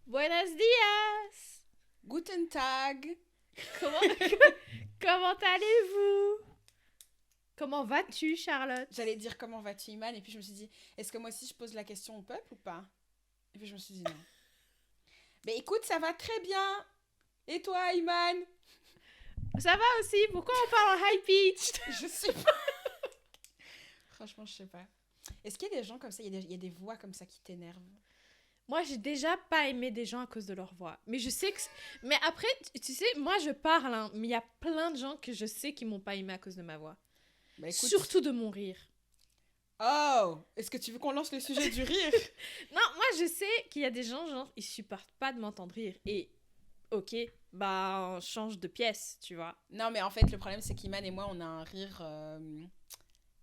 Buenos dias! Guten Tag. Comment, comment allez-vous? Comment vas-tu, Charlotte? J'allais dire comment vas-tu, Iman, et puis je me suis dit, est-ce que moi aussi je pose la question au peuple ou pas? Et puis je me suis dit non. Mais écoute, ça va très bien. Et toi, Iman? Ça va aussi? Pourquoi on parle en high pitch? Je sais pas. Franchement, je sais pas. Est-ce qu'il y a des gens comme ça, il y a des voix comme ça qui t'énervent? Moi, j'ai déjà pas aimé des gens à cause de leur voix. Mais je sais que... Mais après, tu sais, moi, je parle, hein, mais il y a plein de gens que je sais qui m'ont pas aimé à cause de ma voix. Bah écoute. Surtout de mon rire. Oh! Est-ce que tu veux qu'on lance le sujet du rire? Non, moi, je sais qu'il y a des gens, genre, ils supportent pas de m'entendre rire. Et, ok, bah, on change de pièce, tu vois. Non, mais en fait, le problème, c'est qu'Iman et moi, on a un rire...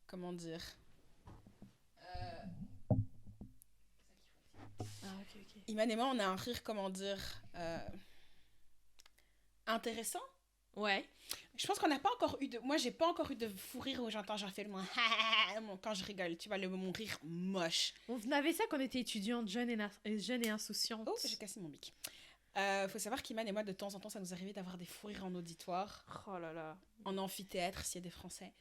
comment dire? Ah, ok. Iman et moi, on a un rire, comment dire... intéressant. Ouais. Je pense qu'on n'a pas encore eu de... Moi, j'ai pas encore eu de fou rire où j'entends genre fait le mot quand je rigole. Tu vois, mon rire moche. On avait ça quand on était étudiante, jeune et insouciante. Oh, j'ai cassé mon mic. Faut savoir qu'Iman et moi, de temps en temps, ça nous arrivait d'avoir des fous rires en auditoire. Oh là là. En amphithéâtre, s'il y a des Français.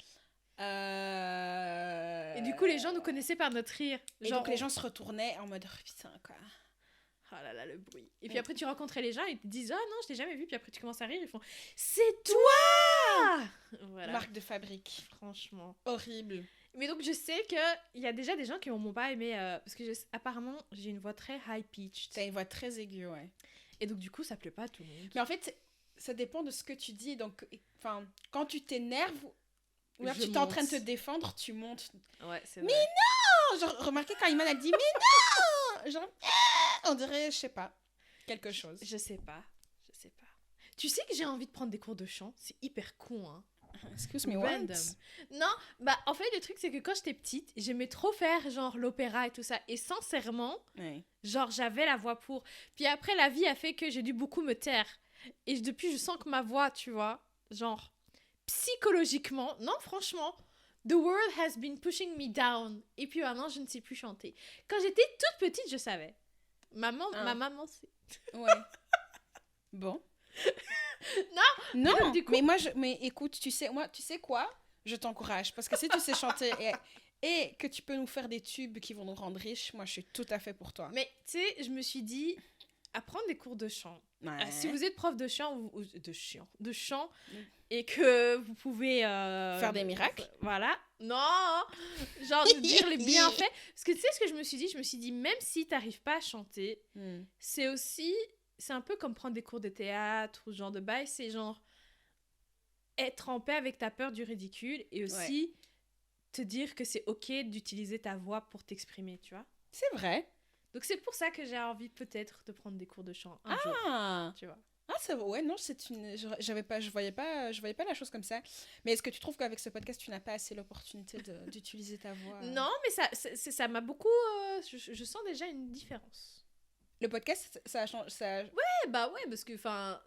Et du coup, les gens nous connaissaient par notre rire. Et donc, les gens se retournaient en mode, oh, putain, quoi. Oh là là, le bruit. Et puis après, tu rencontrais les gens et ils te disent, oh non, je t'ai jamais vu. Puis après, tu commences à rire, ils font, c'est toi! Voilà. Marque de fabrique. Franchement. Horrible. Mais donc, je sais qu'il y a déjà des gens qui m'ont pas aimé. Parce que apparemment, j'ai une voix très high-pitched. T'as une voix très aiguë, ouais. Et donc, du coup, ça plaît pas à tout le monde. Mais en fait, ça dépend de ce que tu dis. Donc, enfin, quand tu t'énerves, ou alors tu t'es en train de te défendre, tu montes. Ouais, c'est vrai. Mais non! Genre, remarquez quand Iman a dit, mais non! Genre, on dirait, je sais pas, quelque chose. Je sais pas. Tu sais que j'ai envie de prendre des cours de chant? C'est hyper con, hein. Excuse me, random. Non, bah en fait le truc c'est que quand j'étais petite, j'aimais trop faire genre l'opéra et tout ça. Et sincèrement, genre j'avais la voix pour. Puis après la vie a fait que j'ai dû beaucoup me taire. Et depuis je sens que ma voix, tu vois, genre psychologiquement, non franchement, the world has been pushing me down. Et puis maintenant je ne sais plus chanter. Quand j'étais toute petite je savais. Ma maman sait. Ouais. Bon. Non, du coup... mais écoute, tu sais quoi? Je t'encourage parce que si tu sais chanter et que tu peux nous faire des tubes qui vont nous rendre riches, moi je suis tout à fait pour toi. Mais tu sais, je me suis dit apprendre des cours de chant. Ouais. Si vous êtes prof de chant de chant et que vous pouvez faire des miracles. Voilà. Non, genre de dire les bienfaits parce que tu sais ce que je me suis dit même si t'arrives pas à chanter, c'est un peu comme prendre des cours de théâtre ou ce genre de bail, c'est genre être en paix avec ta peur du ridicule et aussi te dire que c'est ok d'utiliser ta voix pour t'exprimer, tu vois. C'est vrai. Donc c'est pour ça que j'ai envie peut-être de prendre des cours de chant un jour, tu vois. Ah, c'est vrai. Ouais, non, je voyais pas la chose comme ça. Mais est-ce que tu trouves qu'avec ce podcast, tu n'as pas assez l'opportunité d'utiliser ta voix Non, mais ça m'a beaucoup... je sens déjà une différence. Le podcast, ça a changé... Ouais, bah ouais, parce que, enfin...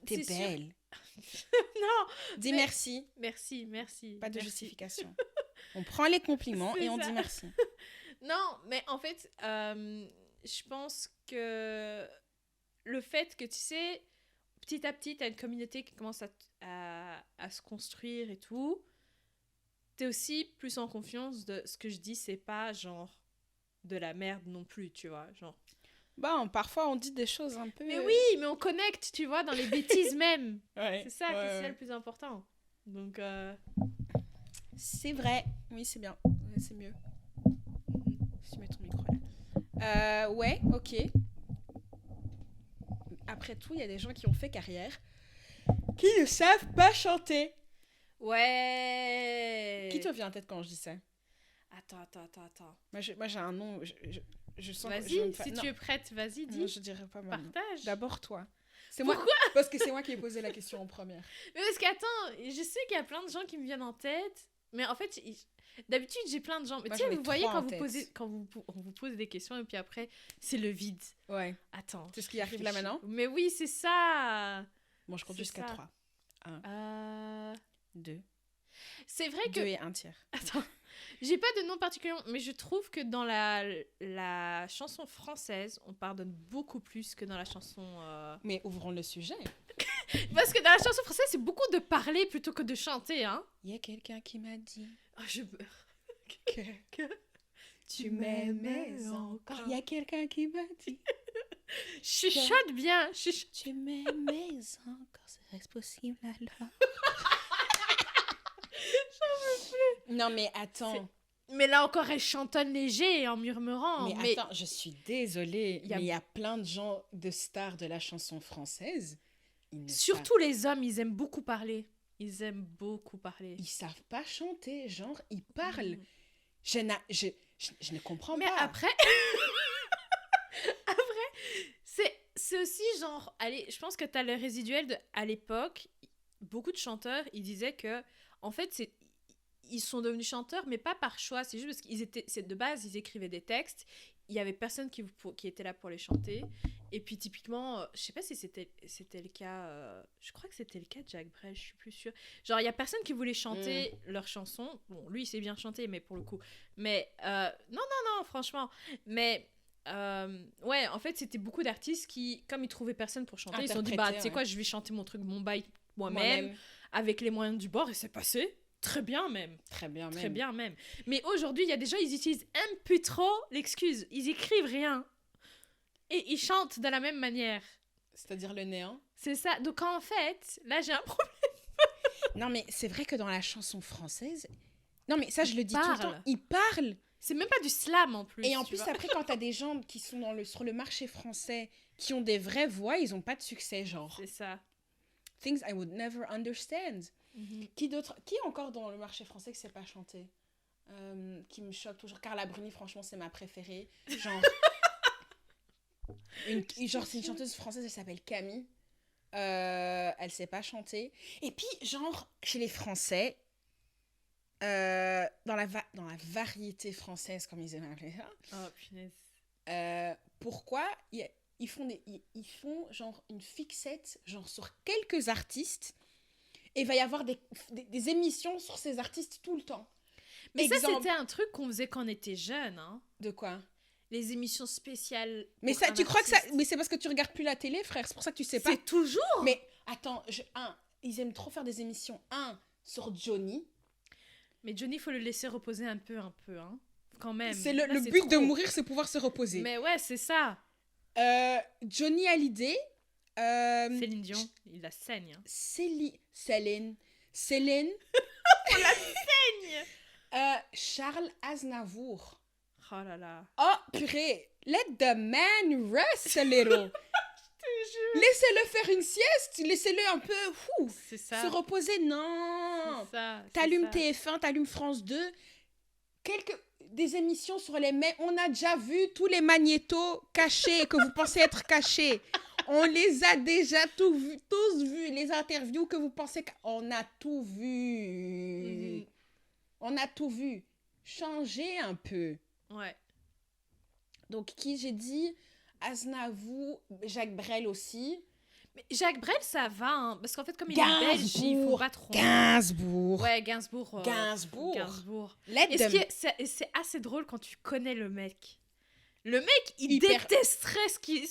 T'es belle. Non. Dis merci. Merci. Pas de justification. On prend les compliments et on dit merci. Non, mais en fait, je pense que le fait que, tu sais, petit à petit, t'as une communauté qui commence à se construire et tout, t'es aussi plus en confiance de ce que je dis, c'est pas genre de la merde non plus, tu vois, genre... Bon, parfois on dit des choses un peu... Mais oui, mais on connecte, tu vois, dans les bêtises même. Ouais, c'est ça qui est le plus important. Donc, c'est vrai. Oui, c'est bien. C'est mieux. Si tu mets ton micro là. Ouais, ok. Après tout, il y a des gens qui ont fait carrière qui ne savent pas chanter. Ouais. Qui te vient en tête quand je dis ça? Attends. Moi, j'ai un nom... Je sens vas-y, si tu es prête, vas-y, dis. Non, je dirais pas moi. Partage. D'abord toi. Pourquoi? Parce que c'est moi qui ai posé la question en première. Mais parce qu'attends, je sais qu'il y a plein de gens qui me viennent en tête, mais en fait, d'habitude j'ai plein de gens. Mais tu sais, vous voyez quand on vous pose des questions et puis après c'est le vide. Ouais. Attends. C'est ce qui arrive là maintenant? Mais oui, c'est ça. Bon, je compte jusqu'à 3. 1. 2. C'est vrai que... 2 et 1 tiers. Attends. J'ai pas de nom particulier, mais je trouve que dans la chanson française, on pardonne beaucoup plus que dans la chanson... Mais ouvrons le sujet. Parce que dans la chanson française, c'est beaucoup de parler plutôt que de chanter, hein. Il y a quelqu'un qui m'a dit... Oh, je meurs. Que tu m'aimais encore. Il y a quelqu'un qui m'a dit... Chuchote bien. Tu m'aimais encore. Serait-ce possible alors? Non, mais attends. Mais là encore, elle chantonne léger en murmurant. Mais attends, je suis désolée. Mais il y a plein de gens, de stars de la chanson française. Surtout les hommes, ils aiment beaucoup parler. Ils aiment beaucoup parler. Ils savent pas chanter, genre, ils parlent. Je ne comprends pas. Mais après... c'est aussi genre... Allez, je pense que t'as le résiduel de... À l'époque, beaucoup de chanteurs, ils disaient que... En fait, ils sont devenus chanteurs, mais pas par choix. C'est juste parce qu'ils étaient... De base, ils écrivaient des textes. Il y avait personne qui était là pour les chanter. Et puis, typiquement, je sais pas si c'était le cas... je crois que c'était le cas de Jacques Brel, je suis plus sûre. Genre, il y a personne qui voulait chanter leurs chansons. Bon, lui, il sait bien chanter, mais pour le coup. Mais, non, franchement. Mais... ouais, en fait, c'était beaucoup d'artistes qui, comme ils trouvaient personne pour chanter, ils se sont dit, bah, tu sais quoi, je vais chanter mon truc, mon bail moi-même, avec les moyens du bord, et c'est passé. Très bien même. Très bien même. Mais aujourd'hui, il y a des gens, ils utilisent un peu trop l'excuse. Ils écrivent rien. Et ils chantent de la même manière. C'est-à-dire le néant. C'est ça. Donc, en fait, là, j'ai un problème. Non, mais c'est vrai que dans la chanson française... Non, mais ça, je le dis tout le temps. Ils parlent. C'est même pas du slam en plus. Et en plus, après, quand t'as des gens qui sont sur le marché français, qui ont des vraies voix, ils ont pas de succès, genre. C'est ça. Things I would never understand. Mm-hmm. Qui encore dans le marché français qui sait pas chanter qui me choque toujours. Carla Bruni, franchement, c'est ma préférée. Genre, c'est une chanteuse française, elle s'appelle Camille. Elle sait pas chanter. Et puis, genre, chez les Français, dans la variété française, comme ils aiment appeler ça. Oh, punaise. Pourquoi ils font genre une fixette genre sur quelques artistes et il va y avoir des émissions sur ces artistes tout le temps. Mais ça, c'était un truc qu'on faisait quand on était jeune, hein. De quoi? Les émissions spéciales. Mais ça, tu crois que ça... Mais c'est parce que tu regardes plus la télé, frère. C'est pour ça que tu sais pas. C'est toujours. Mais attends, ils aiment trop faire des émissions. Sur Johnny. Mais Johnny, il faut le laisser reposer un peu, hein. Quand même. C'est le but de mourir, c'est pouvoir se reposer. Mais ouais, c'est ça. Johnny Hallyday. Céline Dion, il la saigne. Hein. Céline. On la saigne. Charles Aznavour. Oh là là. Oh, purée. Let the man rest a little. Laissez-le faire une sieste. Laissez-le un peu se reposer. Non. C'est ça. T'allumes TF1, t'allumes France 2. Des émissions sur les mains. On a déjà vu tous les magnétos cachés que vous pensez être cachés. On les a déjà tous vus. Les interviews que vous pensez... On a tout vu. On a tout vu. Changez un peu. Ouais. Donc, qui j'ai dit? Aznavour, Jacques Brel aussi. Mais Jacques Brel, ça va, hein, parce qu'en fait, comme il est belge, il faut pas trop... Gainsbourg. Ouais, Gainsbourg. C'est assez drôle quand tu connais le mec. Le mec, il détesterait ce qui...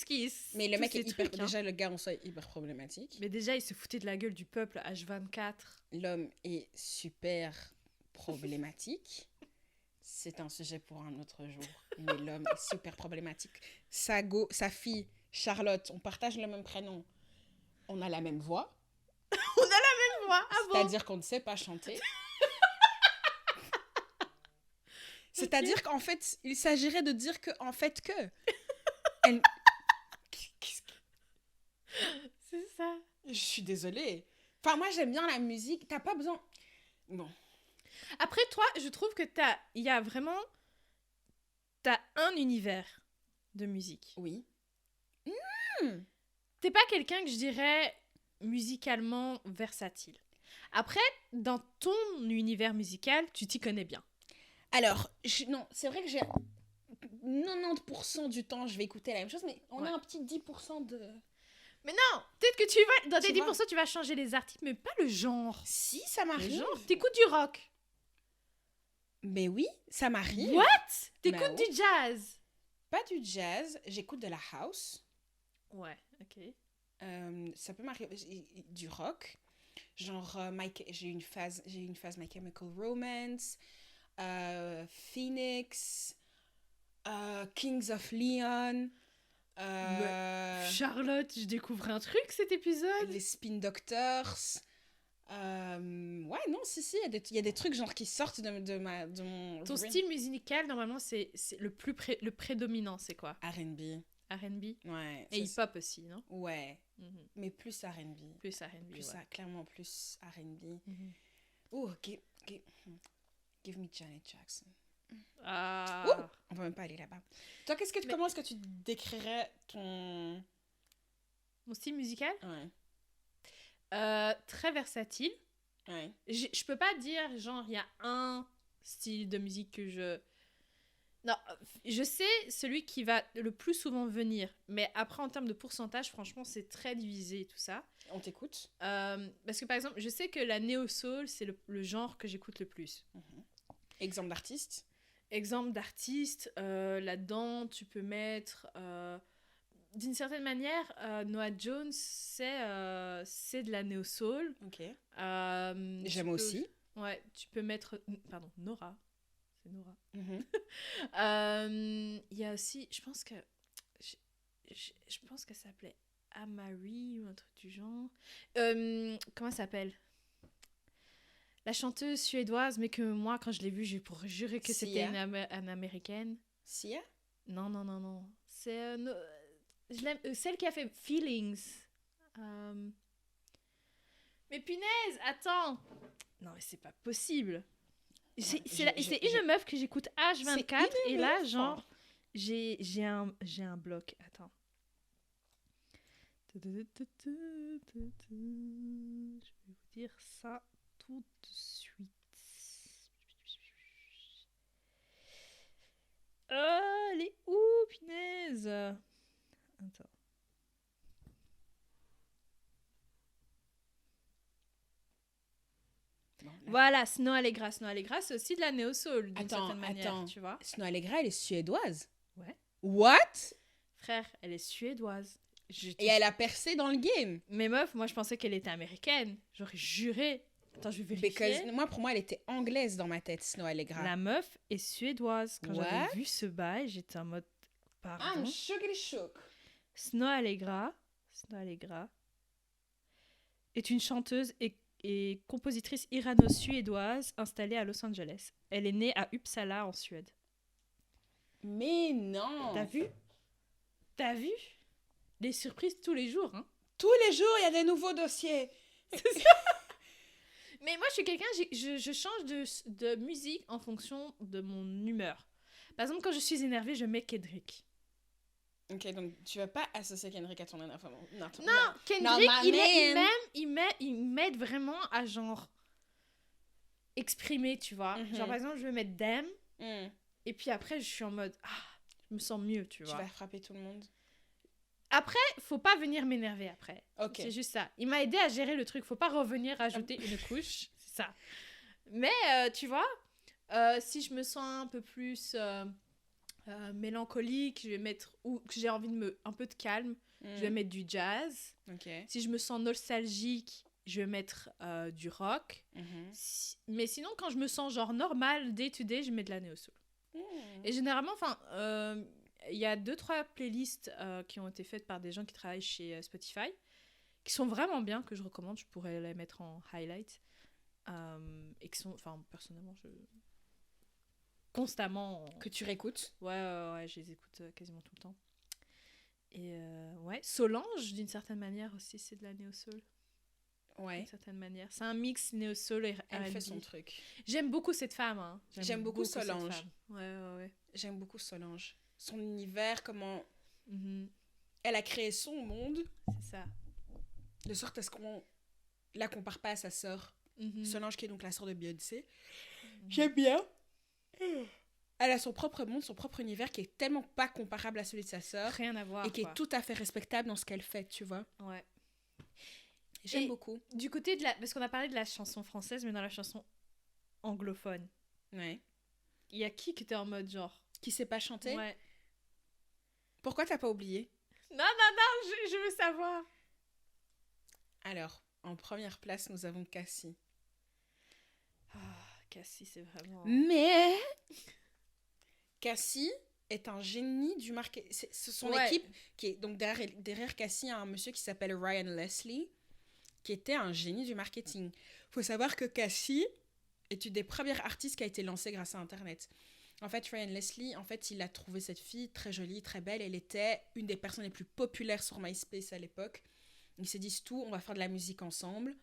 Mais le mec est hyper... Trucs, déjà, le gars en soi est hyper problématique. Mais déjà, il se foutait de la gueule du peuple, H24. L'homme est super problématique. C'est un sujet pour un autre jour. Mais l'homme est super problématique. Sa fille, Charlotte, on partage le même prénom. On a la même voix. On a la même voix, C'est-à-dire qu'on ne sait pas chanter. C'est-à-dire qu'en fait, il s'agirait de dire qu'en fait que... C'est ça. Je suis désolée. Enfin, moi, j'aime bien la musique. T'as pas besoin... Bon. Après, toi, je trouve que t'as un univers de musique. Oui. T'es pas quelqu'un que je dirais musicalement versatile. Après, dans ton univers musical, tu t'y connais bien. Alors, non, c'est vrai que j'ai 90% du temps, je vais écouter la même chose, mais on a un petit 10% de... Mais non, peut-être que tu vas, dans tes 10%, tu vas changer les artistes, mais pas le genre. Si, ça m'arrive. Le genre, t'écoutes du rock. Mais oui, ça m'arrive. What? Ben T'écoutes oui. du jazz? Pas du jazz, j'écoute de la house. Ouais, ok. Ça peut m'arriver du rock. Genre, j'ai une phase My Chemical Romance, Phoenix, Kings of Leon, Charlotte, je découvre un truc cet épisode. les Spin Doctors. Ouais, non, si, il y a des trucs genre qui sortent de mon... Ton style musical, normalement, c'est le prédominant, c'est quoi? R&B. R&B? Ouais. Et hip-hop aussi, non? Ouais, Mhm. mais plus R&B. Plus R&B, Plus ouais. ça, clairement plus R&B. Mhm. Oh, give me Janet Jackson. Ah. On va même pas aller là-bas. Toi, comment est-ce que tu décrirais ton... Mon style musical? Ouais. Très versatile. Ouais. Je peux pas dire, genre, il y a un style de musique que je... Non, je sais celui qui va le plus souvent venir. Mais après, en termes de pourcentage, franchement, c'est très divisé, tout ça. On t'écoute. Parce que, par exemple, je sais que la néo-soul, c'est le genre que j'écoute le plus. Exemple d'artiste. Exemple d'artiste, là-dedans, tu peux mettre... d'une certaine manière, Noah Jones, c'est de la néo-soul. Ok. J'aime aussi. Ouais, tu peux mettre... Pardon, Nora. C'est Nora. Il y a aussi... Je pense que... Je pense qu'elle s'appelait Amari ou un truc du genre. Comment elle s'appelle? La chanteuse suédoise, mais que moi, quand je l'ai vue, j'ai pour jurer que c'était une américaine. Sia? Non. C'est... je l'aime, celle qui a fait Feelings. Mais punaise, attends. Non, mais c'est pas possible. C'est une meuf que j'écoute H24 et là, genre, j'ai un bloc. Attends. Je vais vous dire ça tout de suite. Elle est où, punaise? Attends. Bon, voilà, Snow Allegra. Snow Allegra, c'est aussi de la néo-soul, d'une certaine manière, tu vois. Snow Allegra, elle est suédoise? Ouais. What? Frère, elle est suédoise. Et elle a percé dans le game. Mais meuf, moi, je pensais qu'elle était américaine. J'aurais juré. Attends, je vais vérifier. Pour moi, elle était anglaise dans ma tête, Snow Allegra. La meuf est suédoise. Quand j'avais vu ce bail, j'étais en mode... Pardon. I'm shook. Snow Allegra est une chanteuse et compositrice irano-suédoise installée à Los Angeles. Elle est née à Uppsala, en Suède. Mais non! T'as vu? Des surprises tous les jours, hein? Tous les jours, il y a des nouveaux dossiers. C'est ça. Mais moi, je suis quelqu'un, je change de musique en fonction de mon humeur. Par exemple, quand je suis énervée, je mets Kendrick. Ok, donc tu vas pas associer Kendrick à ton énervement. Non, Kendrick, il m'aide vraiment à genre exprimer, tu vois. Genre, par exemple, je vais mettre Damn, et puis après, je suis en mode, je me sens mieux, tu vois. Tu vas frapper tout le monde. Après, faut pas venir m'énerver après. Ok. C'est juste ça. Il m'a aidé à gérer le truc. Faut pas revenir rajouter une couche. C'est ça. Mais, tu vois, si je me sens un peu plus mélancolique, je vais mettre... Ou que j'ai envie de un peu de calme, je vais mettre du jazz. Okay. Si je me sens nostalgique, je vais mettre du rock. Mais sinon, quand je me sens genre normal, day to day, je mets de la néo-soul. Et généralement, il y a 2-3 playlists qui ont été faites par des gens qui travaillent chez Spotify, qui sont vraiment bien, que je recommande. Je pourrais les mettre en highlight. Et qui sont, personnellement, constamment... Que tu réécoutes? Ouais, je les écoute quasiment tout le temps. Et ouais, Solange, d'une certaine manière aussi, c'est de la néo-soul. Ouais. D'une certaine manière. C'est un mix néo-soul et R&B. Elle fait son truc. J'aime beaucoup cette femme. Hein. J'aime beaucoup Solange. Ouais. J'aime beaucoup Solange. Son univers, comment elle a créé son monde. C'est ça. De sorte à ce qu'on la compare pas à sa sœur. Solange, qui est donc la sœur de Beyoncé. J'aime bien. Elle a son propre monde, son propre univers qui est tellement pas comparable à celui de sa sœur. Rien à voir. Et qui est tout à fait respectable dans ce qu'elle fait, tu vois. Ouais. J'aime beaucoup. Du côté de parce qu'on a parlé de la chanson française, mais dans la chanson anglophone. Ouais. y a qui était en mode genre? Qui sait pas chanter? Ouais. Pourquoi t'as pas oublié? Non, je veux savoir. Alors, en première place, nous avons Cassie. Cassie, c'est vraiment... Mais Cassie est un génie du marketing. C'est son équipe qui est... Donc, derrière Cassie, il y a un monsieur qui s'appelle Ryan Leslie, qui était un génie du marketing. Il faut savoir que Cassie est une des premières artistes qui a été lancée grâce à Internet. En fait, Ryan Leslie, il a trouvé cette fille très jolie, très belle. Elle était une des personnes les plus populaires sur MySpace à l'époque. Ils se disent tout, on va faire de la musique ensemble.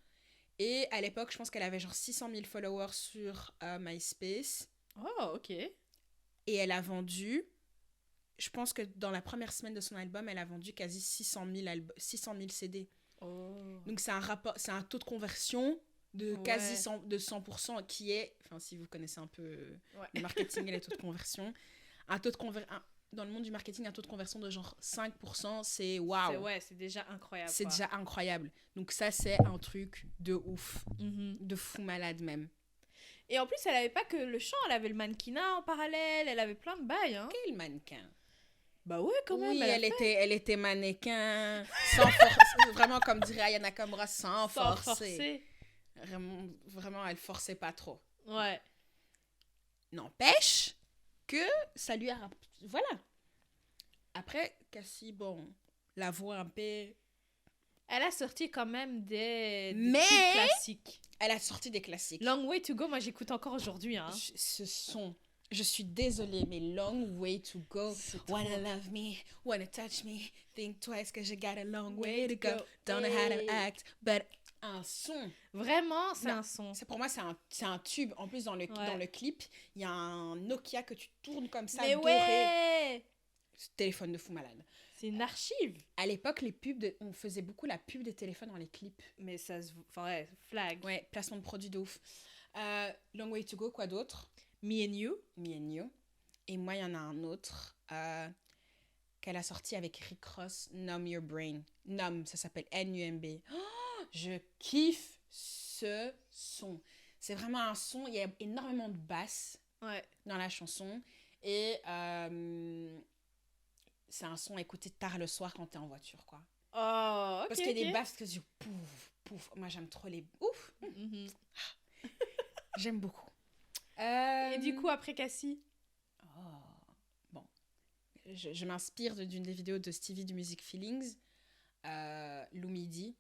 Et à l'époque, je pense qu'elle avait genre 600 000 followers sur MySpace. Oh, ok. Et elle a vendu, je pense que dans la première semaine de son album, elle a vendu quasi 600 000 CD. Oh. Donc c'est un taux de conversion de quasi 100% qui est, enfin si vous connaissez un peu le marketing et les taux de conversion, dans le monde du marketing, un taux de conversion de genre 5%, c'est waouh. C'est déjà incroyable. C'est déjà incroyable. Donc ça, c'est un truc de ouf, de fou malade même. Et en plus, elle avait pas que le chant, elle avait le mannequinat en parallèle, elle avait plein de bails. Hein. Quel mannequin? Bah ouais, quand même. Oui, elle était mannequin, sans forcer, vraiment comme dirait Aya Nakamura, sans forcer. Vraiment, elle forçait pas trop. Ouais. N'empêche que ça lui a... Voilà. Après, Cassie, bon, la voix un peu... Elle a sorti quand même des tubes classiques. Elle a sorti des classiques. Long Way to Go, moi j'écoute encore aujourd'hui. Hein. Je suis désolée, mais Long Way to Go. Wanna love me, wanna touch me, think twice cause you got a long way to go. Don't know how to act, but... Un son. Vraiment, c'est un son. Pour moi, c'est un tube. En plus, dans le clip, il y a un Nokia que tu tournes comme ça, mais doré. Ouais. Téléphone de fou malade. C'est une archive. À l'époque, on faisait beaucoup la pub des téléphones dans les clips. Mais ça se... Enfin, ouais, flag. Ouais, placement de produits de ouf. Long Way to Go, quoi d'autre? Me and You. Me and You. Et moi, il y en a un autre qu'elle a sorti avec Rick Ross, Numb Your Brain. Numb, ça s'appelle Numb. Oh, je kiffe ce son. C'est vraiment un son, il y a énormément de basses dans la chanson. Et c'est un son à écouter tard le soir quand t'es en voiture, quoi. Oh, ok. Parce qu'il y a des basses que je pouf, pouf. Moi, j'aime trop les... Ouf. J'aime beaucoup. Et du coup, après Cassie? Bon. Je m'inspire d'une des vidéos de Stevie du Music Feelings. Lumidi.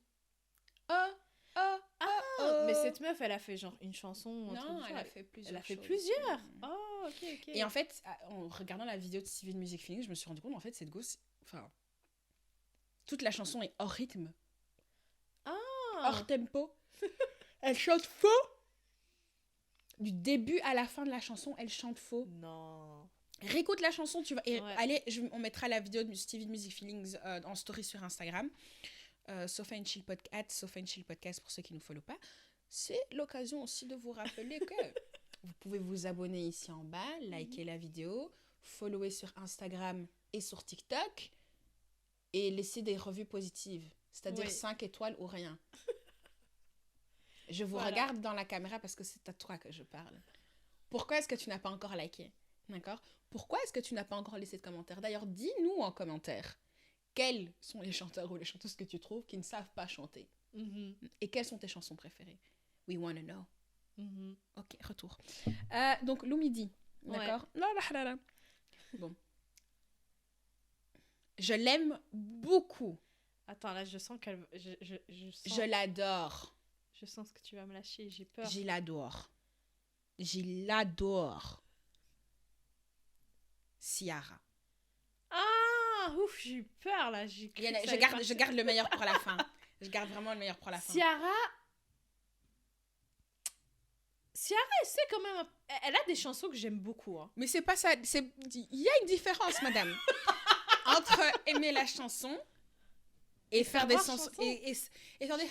Mais cette meuf, elle a fait genre une chanson. Non, elle a fait plusieurs. Elle a fait plusieurs. Oh, ok. Et en fait, en regardant la vidéo de Stevie de Music Feelings, je me suis rendu compte, en fait, cette gosse, enfin, toute la chanson est hors rythme. Hors tempo. Elle chante faux. Du début à la fin de la chanson, elle chante faux. Non. Réécoute la chanson, tu vas. Et allez, on mettra la vidéo de Stevie de Music Feelings en story sur Instagram. Sofa and Chill Podcast pour ceux qui ne nous follow pas. C'est l'occasion aussi de vous rappeler que vous pouvez vous abonner ici en bas, liker la vidéo, follower sur Instagram et sur TikTok et laisser des revues positives, c'est-à-dire 5 étoiles ou rien. Je vous regarde dans la caméra parce que c'est à toi que je parle. Pourquoi est-ce que tu n'as pas encore liké? D'accord? Pourquoi est-ce que tu n'as pas encore laissé de commentaire? D'ailleurs, dis-nous en commentaire quels sont les chanteurs ou les chanteuses que tu trouves qui ne savent pas chanter. Et quelles sont tes chansons préférées? We wanna know. Ok, retour. Donc, Lumidi, d'accord? Ouais. Bon. Je l'aime beaucoup. Attends, là, je sens qu'elle... Je l'adore. Je sens ce que tu vas me lâcher, j'ai peur. Je l'adore. Ciara. Ouf, j'ai eu peur, là. Je garde le meilleur pour la fin. Je garde vraiment le meilleur pour la fin. Ciara, elle sait quand même... Elle a des chansons que j'aime beaucoup. Hein. Mais c'est pas ça. Il y a une différence, madame. Entre aimer la chanson et faire des chansons. Et faire des...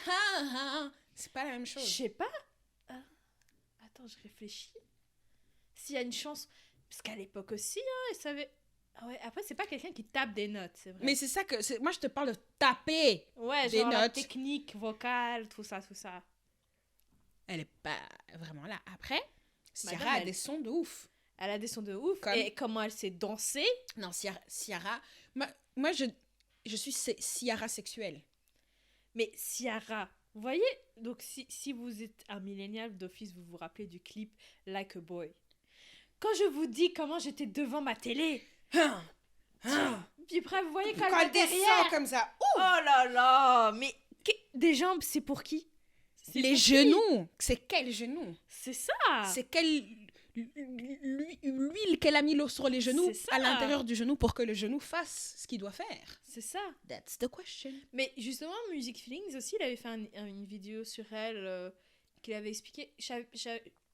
C'est pas la même chose. Je sais pas. Attends, je réfléchis. S'il y a une chanson... Parce qu'à l'époque aussi, elle savait... Ah ouais, après, c'est pas quelqu'un qui tape des notes, c'est vrai. Mais c'est ça que... Moi, je te parle de taper des genre notes. la technique vocale, tout ça. Elle est pas vraiment là. Après, Ciara a des sons de ouf. Elle a des sons de ouf. Comme... Et comment elle s'est dansée. Non, Ciara... Moi je suis Ciara sexuelle. Mais Ciara, vous voyez, donc si vous êtes un millénial d'office, vous vous rappelez du clip Like a Boy. Quand je vous dis comment j'étais devant ma télé, puis après vous voyez quand elle descend comme ça, oh là là, mais des jambes, c'est pour qui? Les genoux, c'est quel genou? C'est ça. C'est quelle l'huile qu'elle a mis sur les genoux à l'intérieur du genou pour que le genou fasse ce qu'il doit faire. C'est ça. That's the question. Mais justement, Music Feelings aussi, il avait fait une vidéo sur elle qu'il avait expliqué.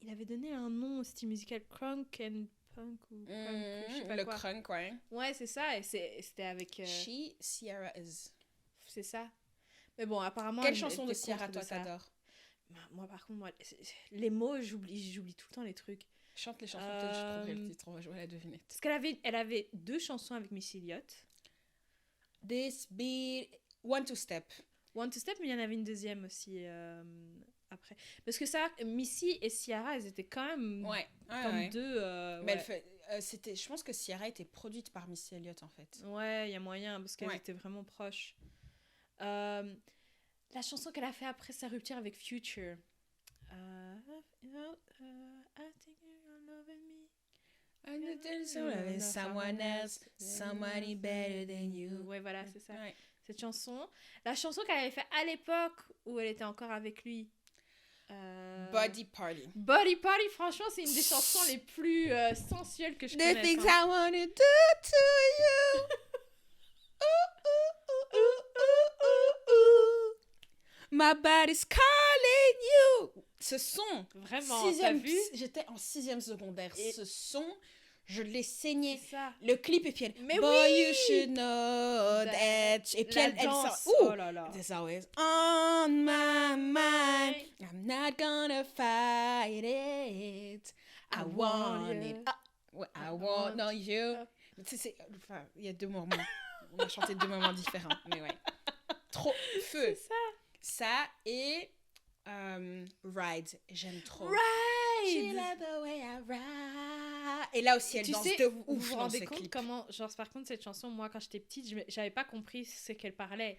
Il avait donné un nom au style musical, crunk and punk ou crunk, je sais pas le quoi. crunk, ouais. Ouais, c'est ça. Et c'était avec. Ciara is. C'est ça. Mais bon, apparemment. Quelle chanson de Ciara toi t'adores? Moi, par contre, les mots, j'oublie tout le temps les trucs. Chante les chansons, peut-être je trouverai le titre, on va jouer à la devinette. Parce qu'elle avait 2 chansons avec Missy Elliott. This Beat, One to Step, mais il y en avait une deuxième aussi après. Parce que ça, Missy et Ciara, elles étaient quand même comme deux... mais je pense que Ciara était produite par Missy Elliott en fait. Ouais, il y a moyen, parce qu'elles étaient vraiment proches. La chanson qu'elle a fait après sa rupture avec Future. I think you're loving me. Someone else, somebody better than you. Ouais, voilà, c'est ça. Ouais. Cette chanson. La chanson qu'elle avait fait à l'époque où elle était encore avec lui. Body Party. Body Party, franchement, c'est une des chansons les plus sensuelles que je connaisse. The things I wanna do to you. My body's calling you. Ce son, vraiment, t'as vu? J'étais en 6e secondaire. Et ce son, je l'ai saigné. Ça. Le clip et puis elle. Mais Boy, you should know that. Et puis elle danse. Oh là là. There's always on my mind. I'm not gonna fight it. I want it. I want on you. Tu sais, il y a 2 moments. On a chanté 2 moments différents. Mais ouais. Trop feu. C'est ça. Ça et Ride, j'aime trop. Ride! She love the way I ride. Et là aussi, elle danse de ouf. Vous vous rendez dans compte clip. comment, genre, par contre, cette chanson, moi, quand j'étais petite, j'avais pas compris ce qu'elle parlait.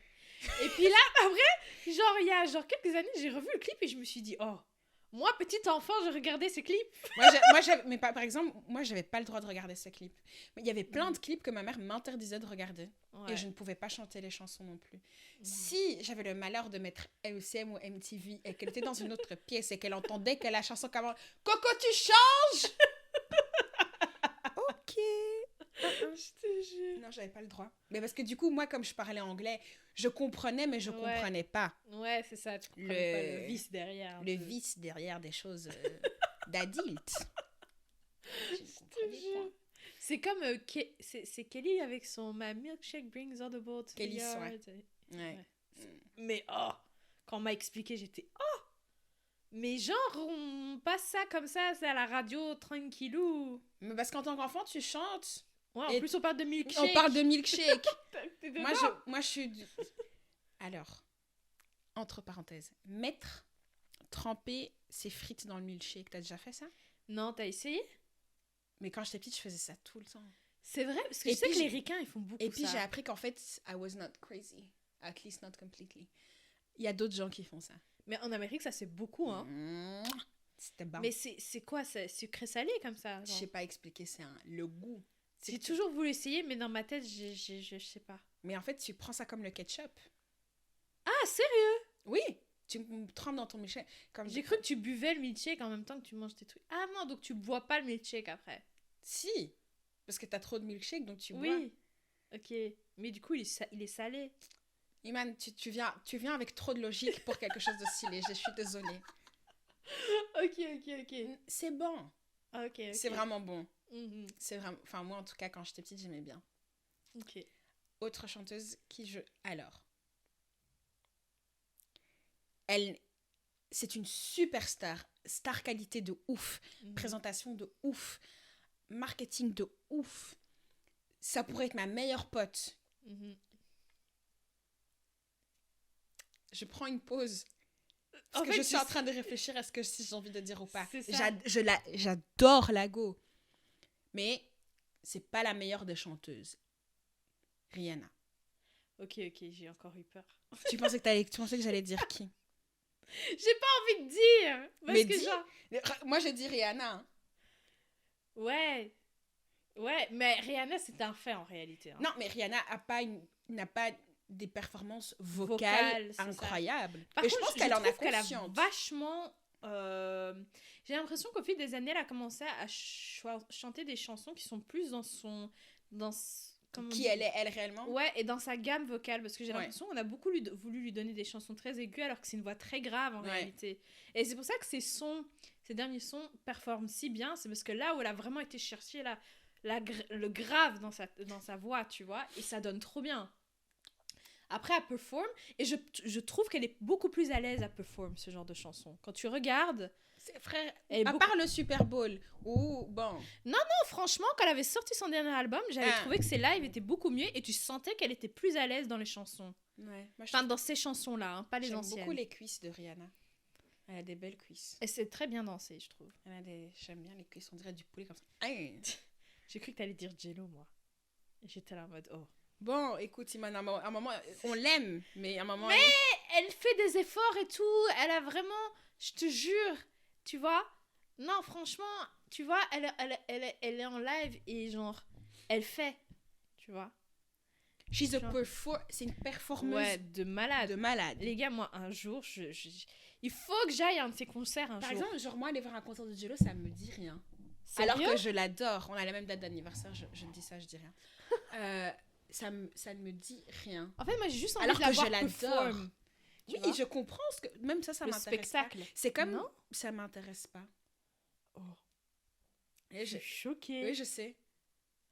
Et puis là, après, genre, il y a quelques années, j'ai revu le clip et je me suis dit, oh, moi, petite enfant, je regardais ce clip. Mais par exemple, moi, j'avais pas le droit de regarder ce clip. Mais il y avait plein de clips que ma mère m'interdisait de regarder. Ouais. Et je ne pouvais pas chanter les chansons non plus. Si j'avais le malheur de mettre LCM ou MTV et qu'elle était dans une autre pièce et qu'elle entendait que la chanson commence « Coco, tu changes !» Ok. Je te jure. Non, j'avais pas le droit. Mais parce que du coup, moi, comme je parlais anglais, je comprenais, mais je comprenais pas. Ouais, c'est ça. Tu comprenais pas le vice derrière. Le vice derrière des choses d'adultes. Je te jure. C'est comme c'est Kelly avec son My milkshake brings all the boat to Kelly, the yard. Ouais. Mais quand on m'a expliqué, j'étais mais genre on passe ça comme ça, c'est à la radio tranquillou. Mais parce qu'en tant qu'enfant, tu chantes. Ouais, en plus on parle de milkshake. On parle de milkshake. moi je suis Alors, entre parenthèses, tremper ses frites dans le milkshake, t'as déjà fait ça? Non, t'as essayé? Mais quand j'étais petite, je faisais ça tout le temps. C'est vrai, parce que je sais que les ricains, ils font beaucoup ça. Et puis j'ai appris qu'en fait, I was not crazy. At least not completely. Il y a d'autres gens qui font ça. Mais en Amérique, ça c'est beaucoup, hein. C'était bon. Mais c'est quoi, c'est sucré-salé comme ça? Je sais pas expliquer, c'est le goût. J'ai toujours voulu essayer, mais dans ma tête, je sais pas. Mais en fait, tu prends ça comme le ketchup. Ah, sérieux? Oui, tu trempes dans ton milkshake. J'ai cru que tu buvais le milkshake en même temps que tu manges tes trucs. Ah non, donc tu bois pas le milkshake après. Si, parce que t'as trop de milkshake, donc tu bois. Oui, ok. Mais du coup, il est salé. Iman, tu viens avec trop de logique pour quelque chose de si léger. Je suis désolée. Ok. C'est bon. Ok. C'est vraiment bon. Mm-hmm. C'est vraiment... Enfin, moi, en tout cas, quand j'étais petite, j'aimais bien. Ok. Autre chanteuse Alors. C'est une superstar. Star qualité de ouf. Présentation de ouf. Marketing de ouf. Ça pourrait être ma meilleure pote. Je prends une pause. Parce que je suis en train de réfléchir à si j'ai envie de dire ou pas. J'adore la go. Mais c'est pas la meilleure des chanteuses. Rihanna. Ok, j'ai encore eu peur. Tu pensais que j'allais dire qui? J'ai pas envie de dire. Parce Mais que dis. genre... Moi, je dis Rihanna. Hein. Ouais, mais Rihanna, c'est un fait en réalité. Hein. Non, mais Rihanna n'a pas des performances vocales incroyables. Par contre, je pense qu'elle en a conscience. Qu'elle a vachement... J'ai l'impression qu'au fil des années, elle a commencé à chanter des chansons qui sont plus dans son... Qui elle est, elle, réellement. Ouais, et dans sa gamme vocale, parce que j'ai l'impression qu'on a beaucoup voulu lui donner des chansons très aiguës, alors que c'est une voix très grave en réalité. Et c'est pour ça que ces derniers sons performent si bien, c'est parce que là où elle a vraiment été chercher le grave dans sa voix, tu vois, et ça donne trop bien. Après, elle performe, et je trouve qu'elle est beaucoup plus à l'aise à performer ce genre de chanson. Quand tu regardes... Frère, à part le Super Bowl, ou bon... Non, franchement, quand elle avait sorti son dernier album, j'avais trouvé que ses lives étaient beaucoup mieux, et tu sentais qu'elle était plus à l'aise dans les chansons. Ouais. Enfin, dans ces chansons-là, hein, pas les anciennes. J'aime beaucoup les cuisses de Rihanna. Elle a des belles cuisses. Et c'est très bien dansé, je trouve. J'aime bien les cuisses, on dirait du poulet comme ça. J'ai cru que t'allais dire Jello, moi. Et j'étais là en mode, oh. Bon, écoute, Iman, à un moment, on l'aime, mais à un moment... Mais elle fait des efforts et tout. Elle a vraiment, je te jure, tu vois. Non, franchement, tu vois, elle est en live et genre, elle fait, tu vois. C'est une performeuse. Ouais, de malade. Les gars, moi, un jour, il faut que j'aille à un de ses concerts un jour. Par exemple, genre, moi, aller voir un concert de Jello, ça me dit rien. Sérieux? Alors que je l'adore. On a la même date d'anniversaire, je dis ça, je dis rien. Ça ne me dit rien. En fait, moi, j'ai juste envie de la voir perform. Oui, je comprends. Même ça m'intéresse spectacle. pas. C'est comme... Non? Ça m'intéresse pas. Oh. Et je suis choquée. Oui, je sais.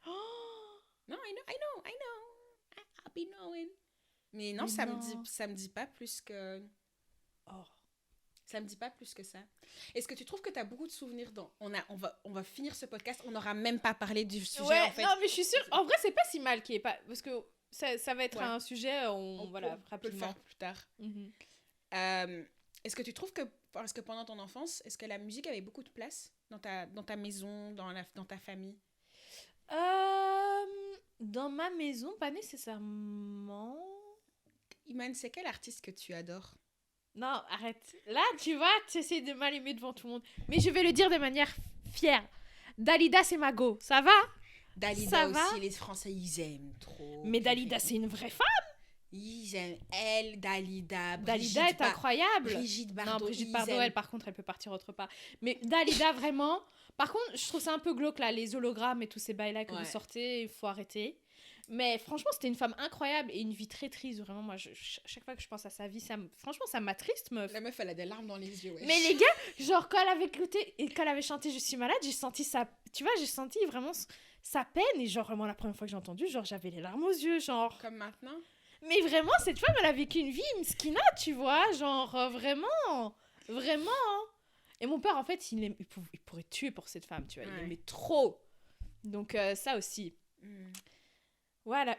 Oh. Non, I know. I'll be knowing. Mais non, ça me dit pas plus que... Oh. Ça me dit pas plus que ça. Est-ce que tu trouves que tu as beaucoup de souvenirs dans... On va finir ce podcast, on n'aura même pas parlé du sujet, en fait. Non, mais je suis sûre... En vrai, c'est pas si mal qu'il n'y ait pas... Parce que ça va être un sujet, on peut le faire plus tard. Mm-hmm. Est-ce que tu trouves que... Parce que pendant ton enfance, est-ce que la musique avait beaucoup de place dans ta maison, dans ta famille? Dans ma maison, pas nécessairement. Iman, c'est quel artiste que tu adores? Non, arrête. Là, tu vois, tu essaies de m'allumer devant tout le monde. Mais je vais le dire de manière fière. Dalida, c'est ma go. Ça va? Dalida ça aussi, va? les Français, ils aiment trop. Mais Dalida, c'est une vraie femme. Ils aiment elle, Dalida. Dalida est incroyable. Brigitte Bardot. Non, Brigitte Bardot, elle, par contre, elle peut partir autre part. Mais Dalida, vraiment... Par contre, je trouve ça un peu glauque, là, les hologrammes et tous ces bails-là que vous sortez, il faut arrêter. Mais franchement, c'était une femme incroyable et une vie très triste. Vraiment, moi, chaque fois que je pense à sa vie, franchement, ça m'attriste, meuf. La meuf, elle a des larmes dans les yeux, ouais. Mais les gars, genre, quand elle avait écouté et quand elle avait chanté « Je suis malade », j'ai senti ça... Tu vois, j'ai senti vraiment sa peine. Et genre, vraiment, la première fois que j'ai entendu, genre, j'avais les larmes aux yeux, genre... Comme maintenant? Mais vraiment, cette femme, elle a vécu une vie mskina, tu vois. Genre, vraiment. Et mon père, en fait, il pourrait tuer pour cette femme, tu vois. Il aimait trop. Donc, ça aussi. Voilà.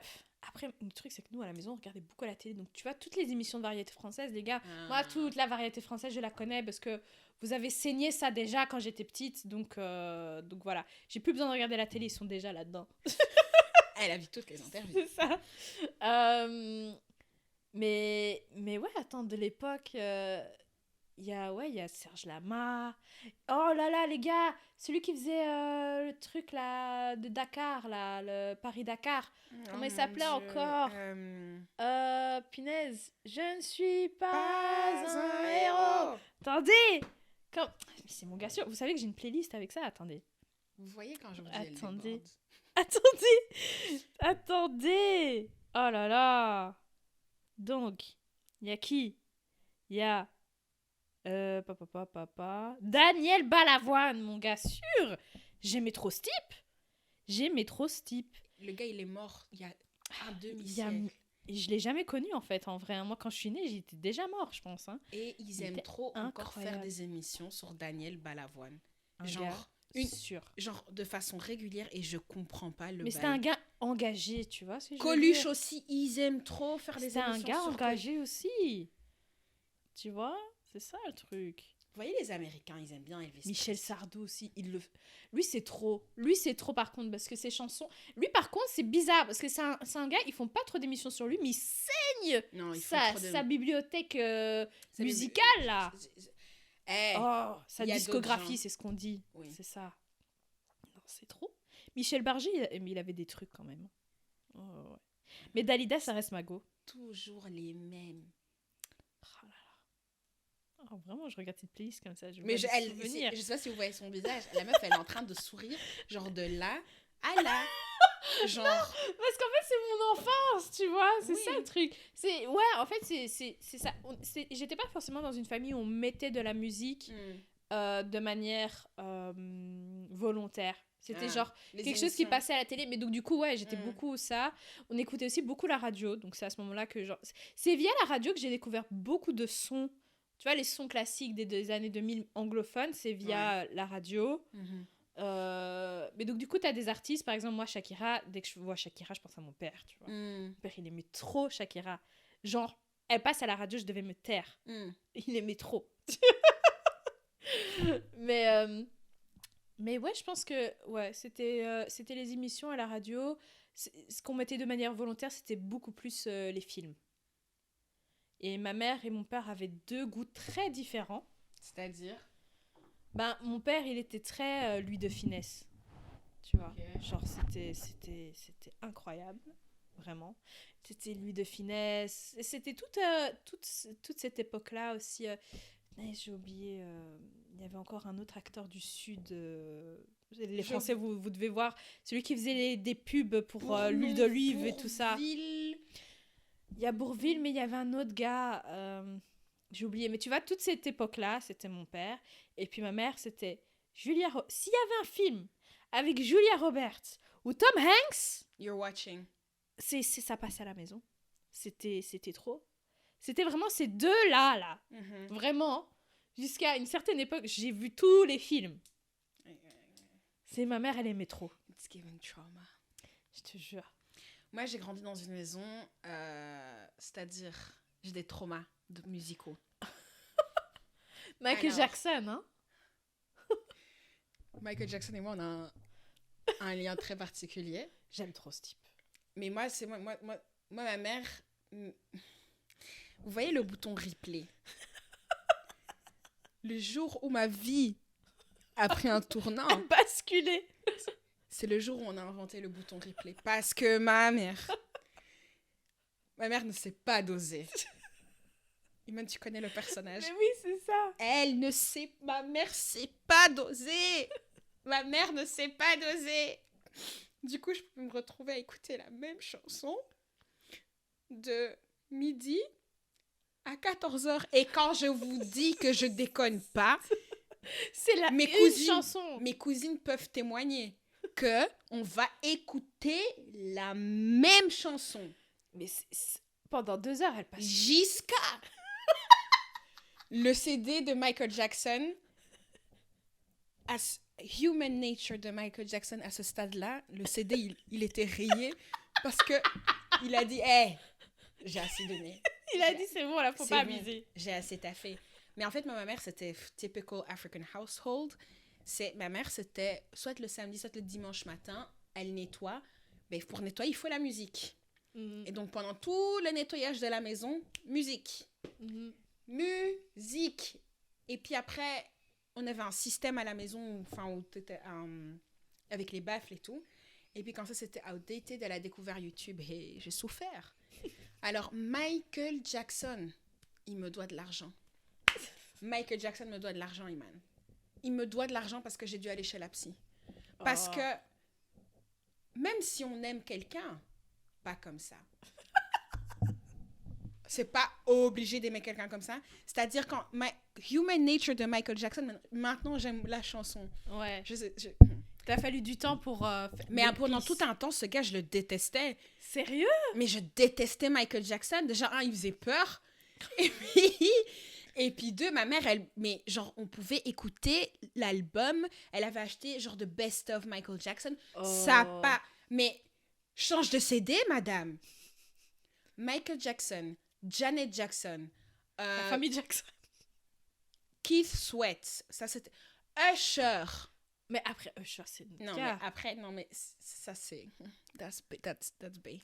Après, le truc, c'est que nous, à la maison, on regardait beaucoup à la télé. Donc, tu vois, toutes les émissions de variété française, les gars, moi, toute la variété française, je la connais parce que vous avez saigné ça déjà quand j'étais petite. Donc voilà. J'ai plus besoin de regarder la télé, ils sont déjà là-dedans. Elle a vu toutes les interviews. C'est ça. Mais ouais, attends, de l'époque... Il y a Serge Lama. Oh là là, les gars, celui qui faisait le truc là de Dakar, là, le Paris-Dakar. Comment il s'appelait encore Punaise, je ne suis pas un héros. Attendez c'est mon gars sûr. Vous savez que j'ai une playlist avec ça, attendez. Vous voyez quand je vous dis Attendez. Oh là là. Donc, il y a qui? Il y a... Daniel Balavoine, mon gars sûr. J'aimais trop ce type. Le gars, il est mort il y a un demi-siècle. Je l'ai jamais connu en fait, en vrai. Moi, quand je suis née, j'étais déjà mort, je pense. Et ils aiment trop encore faire des émissions sur Daniel Balavoine. Genre de façon régulière, et je comprends pas le Mais c'est un gars engagé, tu vois. Coluche aussi, ils aiment trop faire des émissions. C'est un gars engagé aussi. Tu vois, c'est ça le truc. Vous voyez, les Américains, ils aiment bien Elvis Michel Sardou aussi, lui c'est trop. Lui c'est trop par contre parce que ses chansons, lui par contre c'est bizarre parce que c'est un gars, ils font pas trop d'émissions sur lui mais il saigne Non, ils font sa, trop de... sa bibliothèque Ça, musicale là. Oh, sa il y a d'autres discographie, gens. c'est ce qu'on dit. Oui. C'est ça. Non, c'est trop. Michel Barger, il avait des trucs quand même. Oh, ouais. Mais Dalida, ça reste Mago. Toujours les mêmes. Oh là là. Oh, vraiment, je regarde cette playlist comme ça. Mais je sais pas si vous voyez son visage. La meuf, elle est en train de sourire, genre de là à là. Genre... Parce qu'en fait, c'est mon enfance, tu vois. C'est Oui. ça le truc. Ouais, en fait, c'est ça. J'étais pas forcément dans une famille où on mettait de la musique de manière volontaire. C'était genre quelque chose qui passait à la télé. Mais donc, du coup, ouais, j'étais beaucoup ça. On écoutait aussi beaucoup la radio. Donc, c'est à ce moment-là que, genre... C'est via la radio que j'ai découvert beaucoup de sons. Tu vois, les sons classiques des années 2000 anglophones, c'est via la radio. Mais donc, du coup, t'as des artistes. Par exemple, moi, Shakira, dès que je vois Shakira, je pense à mon père, tu vois. Mon père, il aimait trop Shakira. Genre, elle passe à la radio, je devais me taire. Il aimait trop. Mais ouais, je pense que ouais, c'était les émissions à la radio. Ce qu'on mettait de manière volontaire, c'était beaucoup plus les films. Et ma mère et mon père avaient deux goûts très différents. C'est-à-dire Ben, mon père, il était très lui de finesse. Tu vois, genre c'était incroyable, vraiment. C'était lui de finesse. Et c'était toute cette époque-là aussi. J'ai oublié, il y avait encore un autre acteur du Sud. Les Français, vous devez voir. Celui qui faisait des pubs pour l'huile d'olive et tout ça. Il y a Bourvil, mais il y avait un autre gars. J'ai oublié. Mais tu vois, toute cette époque-là, c'était mon père. Et puis ma mère, c'était Julia Roberts. S'il y avait un film avec Julia Roberts ou Tom Hanks, you're watching. Ça passait à la maison. C'était trop. C'était vraiment ces deux-là, là. Vraiment. Jusqu'à une certaine époque, j'ai vu tous les films. C'est ma mère, elle aimait trop. It's giving trauma. Je te jure. Moi, j'ai grandi dans une maison, c'est-à-dire, j'ai des traumas musicaux. Michael Jackson, hein? Michael Jackson et moi, on a un lien très particulier. J'aime trop ce type. Mais moi, ma mère... Vous voyez le bouton replay? Le jour où ma vie a pris un tournant... A basculé. C'est le jour où on a inventé le bouton replay. Parce que ma mère ne sait pas doser. Iman, tu connais le personnage. Mais oui, c'est ça. Ma mère sait pas doser. Ma mère ne sait pas doser. Du coup, je peux me retrouver à écouter la même chanson de midi à 14h. Et quand je vous dis que je déconne pas, c'est une chanson. Mes cousines peuvent témoigner que on va écouter la même chanson. Mais pendant 2 heures, elle passe. Jusqu'à le CD de Michael Jackson, Human Nature de Michael Jackson, à ce stade-là, le CD, il était rayé parce que il a dit, j'ai assez donné. Il a dit, c'est bon, là, faut pas abuser. J'ai assez taffé. Mais en fait, ma mère, c'était typical African household. Ma mère, c'était soit le samedi, soit le dimanche matin, elle nettoie. Mais pour nettoyer, il faut la musique. Et donc, pendant tout le nettoyage de la maison, musique. Musique. Et puis après, on avait un système à la maison, où t'étais, avec les baffles et tout. Et puis quand ça, c'était outdated, elle a découvert YouTube et j'ai souffert. Alors, Michael Jackson, il me doit de l'argent. Michael Jackson me doit de l'argent, Iman. Il me doit de l'argent parce que j'ai dû aller chez la psy. Parce que même si on aime quelqu'un, pas comme ça. C'est pas obligé d'aimer quelqu'un comme ça. C'est-à-dire quand Human Nature de Michael Jackson, maintenant j'aime la chanson. Ouais. T'as fallu du temps pour... mais pendant tout un temps, ce gars, je le détestais. Sérieux? Mais je détestais Michael Jackson. Déjà, il faisait peur. Et puis 2, ma mère, on pouvait écouter l'album. Elle avait acheté genre de Best of Michael Jackson. Ça pas... Mais change de CD, madame. Michael Jackson, Janet Jackson. La famille Jackson. Keith Sweat. Ça, c'était... Usher. Mais après Usher, c'est une Non, gars. mais après, non, mais ça, c'est... That's bae.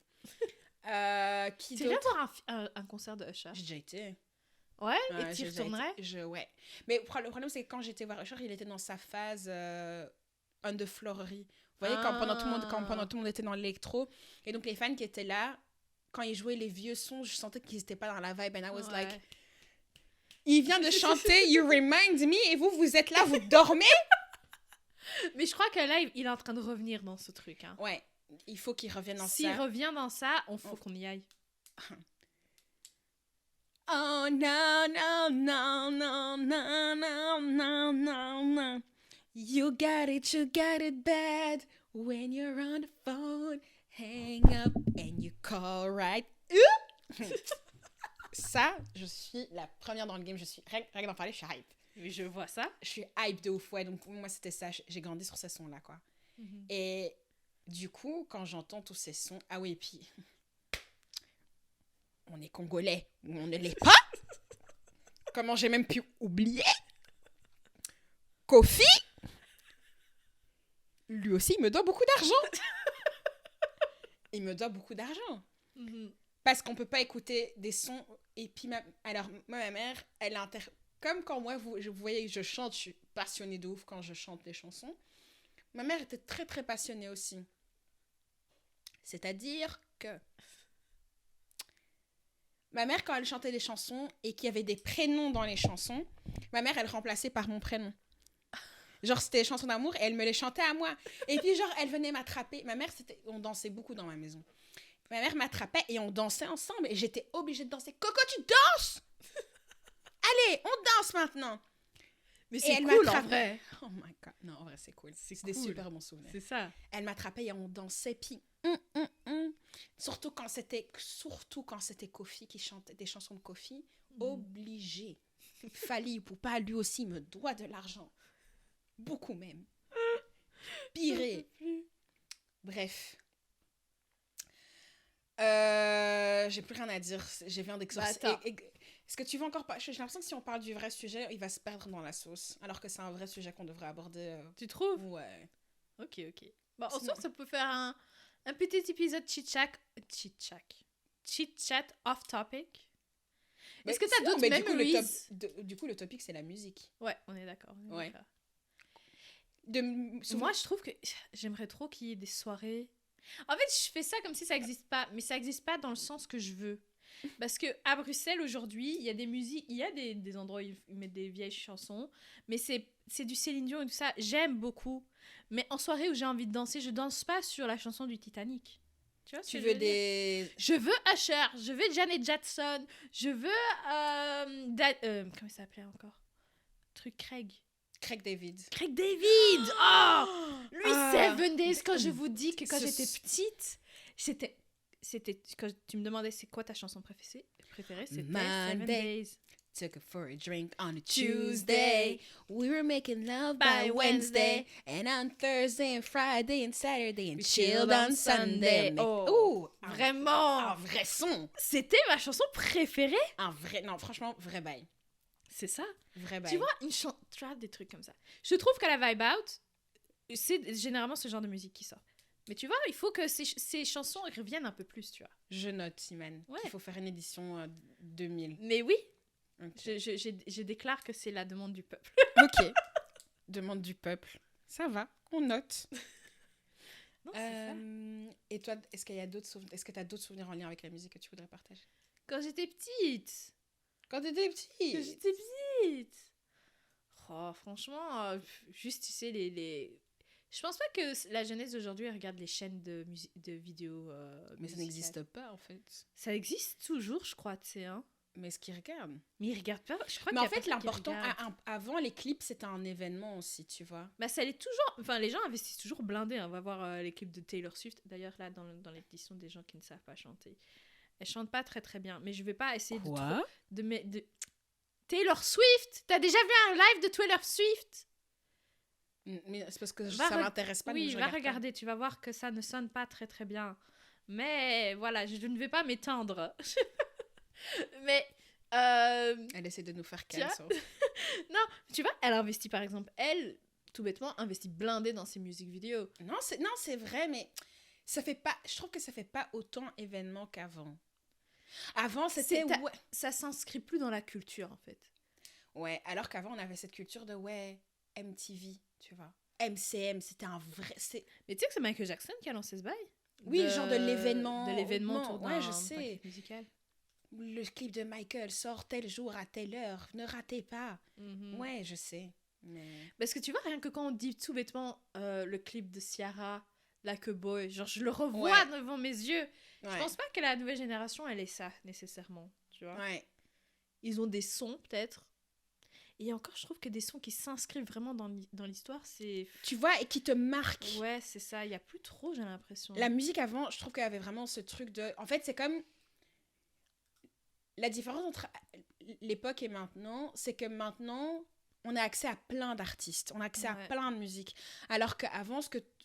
Qui Tu irais d'autre? voir un concert de Usher? J'ai déjà été. Ouais, et J'ai tu y déjà retournerais? été. Ouais. Mais le problème, c'est que quand j'étais voir Usher, il était dans sa phase underfloorerie. Vous voyez, quand pendant tout le monde était dans l'électro. Et donc, les fans qui étaient là, quand ils jouaient les vieux sons, je sentais qu'ils n'étaient pas dans la vibe. And I was like, il vient de chanter You Remind Me et vous êtes là, vous dormez? Mais je crois que là, il est en train de revenir dans ce truc. Hein. Ouais, il faut qu'il revienne dans S'il ça. revient dans ça, faut qu'on y aille. Oh no, no, no, no, no, no, no, no, no. You got it bad when you're on the phone. Hang up and you call right. Ça, je suis la première dans le game. Je suis rien que d'en parler, je suis hype. Oui, je vois ça. Je suis hype de ouf, ouais. Donc moi, c'était ça. J'ai grandi sur ces sons-là, quoi. Mm-hmm. Et du coup, quand j'entends tous ces sons, ah oui, puis on est congolais ou on ne l'est pas. Comment j'ai même pu oublier Kofi, lui aussi, il me doit beaucoup d'argent. Il me doit beaucoup d'argent. Mm-hmm. Parce qu'on peut pas écouter des sons. Et puis, alors, ma mère, elle comme quand moi, vous voyez, je chante, je suis passionnée de ouf quand je chante les chansons. Ma mère était très, très passionnée aussi. C'est-à-dire que ma mère, quand elle chantait des chansons et qu'il y avait des prénoms dans les chansons, ma mère, elle remplaçait par mon prénom. Genre, c'était des chansons d'amour et elle me les chantait à moi. Et puis, genre, elle venait m'attraper. Ma mère, on dansait beaucoup dans ma maison. Ma mère m'attrapait et on dansait ensemble. Et j'étais obligée de danser. Coco, tu danses? Allez, on danse maintenant. Mais c'est cool, en vrai. Oh my God. Non, en vrai, c'est cool. C'est cool. Des super bons souvenirs. C'est ça. Elle m'attrapait et on dansait. Puis, Surtout quand c'était Kofi qui chantait des chansons de Kofi. Obligé. Fally Ipupa, lui aussi, me doit de l'argent. Beaucoup même. Piré. Bref. J'ai plus rien à dire. J'ai viens d'exorcer. Est-ce que tu veux encore pas... J'ai l'impression que si on parle du vrai sujet, il va se perdre dans la sauce. Alors que c'est un vrai sujet qu'on devrait aborder. Tu trouves? Ouais. Ok. Bon, en soi, ça peut faire un petit épisode chit-chat off topic. Est-ce que t'as d'autres memories? Du coup, le topic, c'est la musique. Ouais, on est d'accord. Ouais. Moi, je trouve que j'aimerais trop qu'il y ait des soirées. En fait, je fais ça comme si ça n'existe pas, mais ça n'existe pas dans le sens que je veux. Parce que à Bruxelles aujourd'hui, il y a des musiques, il y a des endroits où ils mettent des vieilles chansons, mais c'est du Céline Dion et tout ça. J'aime beaucoup, mais en soirée où j'ai envie de danser, je danse pas sur la chanson du Titanic. Tu vois ce que je veux dire? Je veux Usher, je veux Janet Jackson, je veux comment il s'appelait encore? Craig David. Oh, lui, 7 Days. Quand je vous dis que quand j'étais petite, c'était quand tu me demandais c'est quoi ta chanson préférée, c'était 7 Days. Took her for a drink on a Tuesday. We were making love by Wednesday. And on Thursday and Friday and Saturday and chilled on Sunday. Oh, vraiment. Un vrai son. C'était ma chanson préférée. Non, franchement, vrai bail. C'est ça. Vrai bail. Tu vois, tu as des trucs comme ça. Je trouve qu'à la Vibe Out, c'est généralement ce genre de musique qui sort. Mais tu vois, il faut que ces chansons reviennent un peu plus, tu vois. Je note, Simane. Ouais. Il faut faire une édition 2000. Mais oui. Okay. Je déclare que c'est la demande du peuple. Ok. Demande du peuple. Ça va, on note. Non, c'est ça. Et toi, est-ce qu'il y a d'autres souvenirs, est-ce que tu as d'autres souvenirs en lien avec la musique que tu voudrais partager? Quand j'étais petite. Oh, franchement, juste, tu sais, je pense pas que la jeunesse d'aujourd'hui regarde les chaînes de vidéos. Mais ça n'existe pas, en fait. Ça existe toujours, je crois, tu sais, hein. Mais est-ce qu'ils regardent? Mais ils regardent pas. Je crois mais en fait, l'important, avant les clips, c'était un événement aussi, tu vois. Bah, ça l'est toujours. Enfin, les gens investissent toujours blindés. On va voir les clips de Taylor Swift. D'ailleurs, là, dans l'édition des gens qui ne savent pas chanter. Elle chante pas très très bien. Mais je vais pas essayer de Taylor Swift! T'as déjà vu un live de Taylor Swift? Mais c'est parce que ça m'intéresse pas. Oui, va regarder. Tu vas voir que ça ne sonne pas très très bien. Mais voilà, je ne vais pas m'étendre. Mais Elle essaie de nous faire Tu vois? cancel. Non, tu vois, elle investit par exemple, elle, tout bêtement, investit blindé dans ses musiques vidéo. Non, c'est vrai, mais ça fait pas... Je trouve que ça fait pas autant événement qu'avant. Avant, c'était... Ouais. Ça s'inscrit plus dans la culture, en fait. Ouais, alors qu'avant, on avait cette culture de, MTV, tu vois. MCM, c'était un vrai... Mais tu sais que c'est Michael Jackson qui a lancé ce bail? Oui, genre de l'événement. De l'événement autour d'un je sais. clip musical. Le clip de Michael sort tel jour à telle heure. Ne ratez pas. Ouais, je sais. Mais... Parce que tu vois, rien que quand on dit tout bêtement le clip de Ciara, Like a Boy, genre je le revois devant mes yeux. Ouais. Je pense pas que la nouvelle génération, elle ait ça, nécessairement. Tu vois? Ouais. Ils ont des sons, peut-être. Et encore, je trouve que des sons qui s'inscrivent vraiment dans l'histoire, c'est... Tu vois, et qui te marquent. Ouais, c'est ça. Il n'y a plus trop, j'ai l'impression. La musique avant, je trouve qu'elle avait vraiment ce truc de... En fait, c'est comme... La différence entre l'époque et maintenant, c'est que maintenant, on a accès à plein d'artistes. On a accès à plein de musique. Alors qu'avant,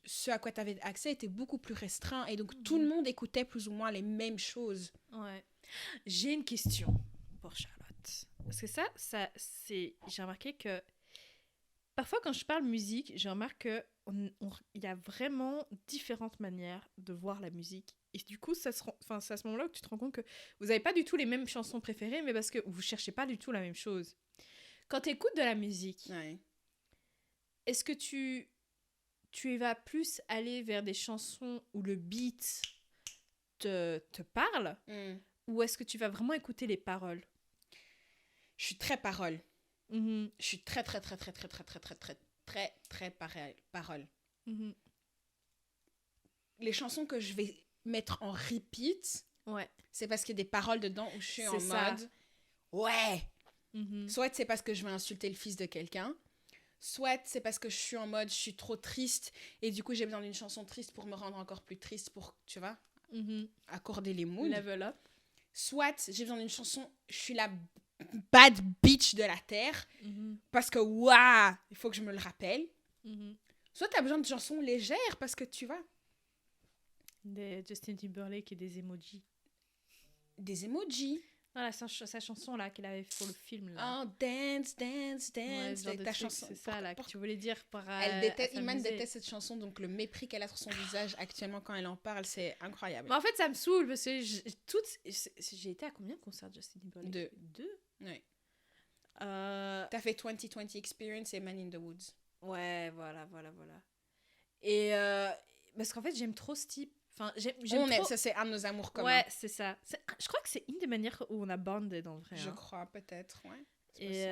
ce à quoi tu avais accès était beaucoup plus restreint. Et donc, tout le monde écoutait plus ou moins les mêmes choses. Ouais. J'ai une question pour Charlotte. Parce que ça c'est... J'ai remarqué que... Parfois, quand je parle musique, je remarque qu'il y a vraiment différentes manières de voir la musique. Et du coup, c'est à ce moment-là que tu te rends compte que vous n'avez pas du tout les mêmes chansons préférées, mais parce que vous ne cherchez pas du tout la même chose. Quand tu écoutes de la musique, est-ce que tu vas plus aller vers des chansons où le beat te parle ou est-ce que tu vas vraiment écouter les paroles? Je suis très parole. Je suis très parole. Les chansons que je vais mettre en repeat, c'est parce qu'il y a des paroles dedans où je suis en mode soit c'est parce que je vais insulter le fils de quelqu'un, soit c'est parce que je suis en mode je suis trop triste et du coup j'ai besoin d'une chanson triste pour me rendre encore plus triste pour, tu vois, accorder les moods. Level up. Soit j'ai besoin d'une chanson, je suis la bad bitch de la terre parce que il faut que je me le rappelle. Soit t'as besoin de chansons légères parce que tu vois, des Justin Timberlake et des emojis. Des emojis. Voilà, sa chanson là qu'il avait fait pour le film là. Oh, dance, dance, dance. Ouais, ta chanson, c'est ça là que tu voulais dire par. Iman déteste cette chanson, donc le mépris qu'elle a sur son visage actuellement quand elle en parle, c'est incroyable. Mais en fait, ça me saoule parce que j'ai été à combien de concerts de Justin Timberlake? 2. Ouais. T'as fait 2020 Experience et Man in the Woods. Ouais, voilà. Et parce qu'en fait, j'aime trop ce type. Enfin, ça c'est un de nos amours communs. Ouais, c'est ça. Je crois que c'est une des manières où on a bandé dans le vrai. Je crois, peut-être, ouais. Et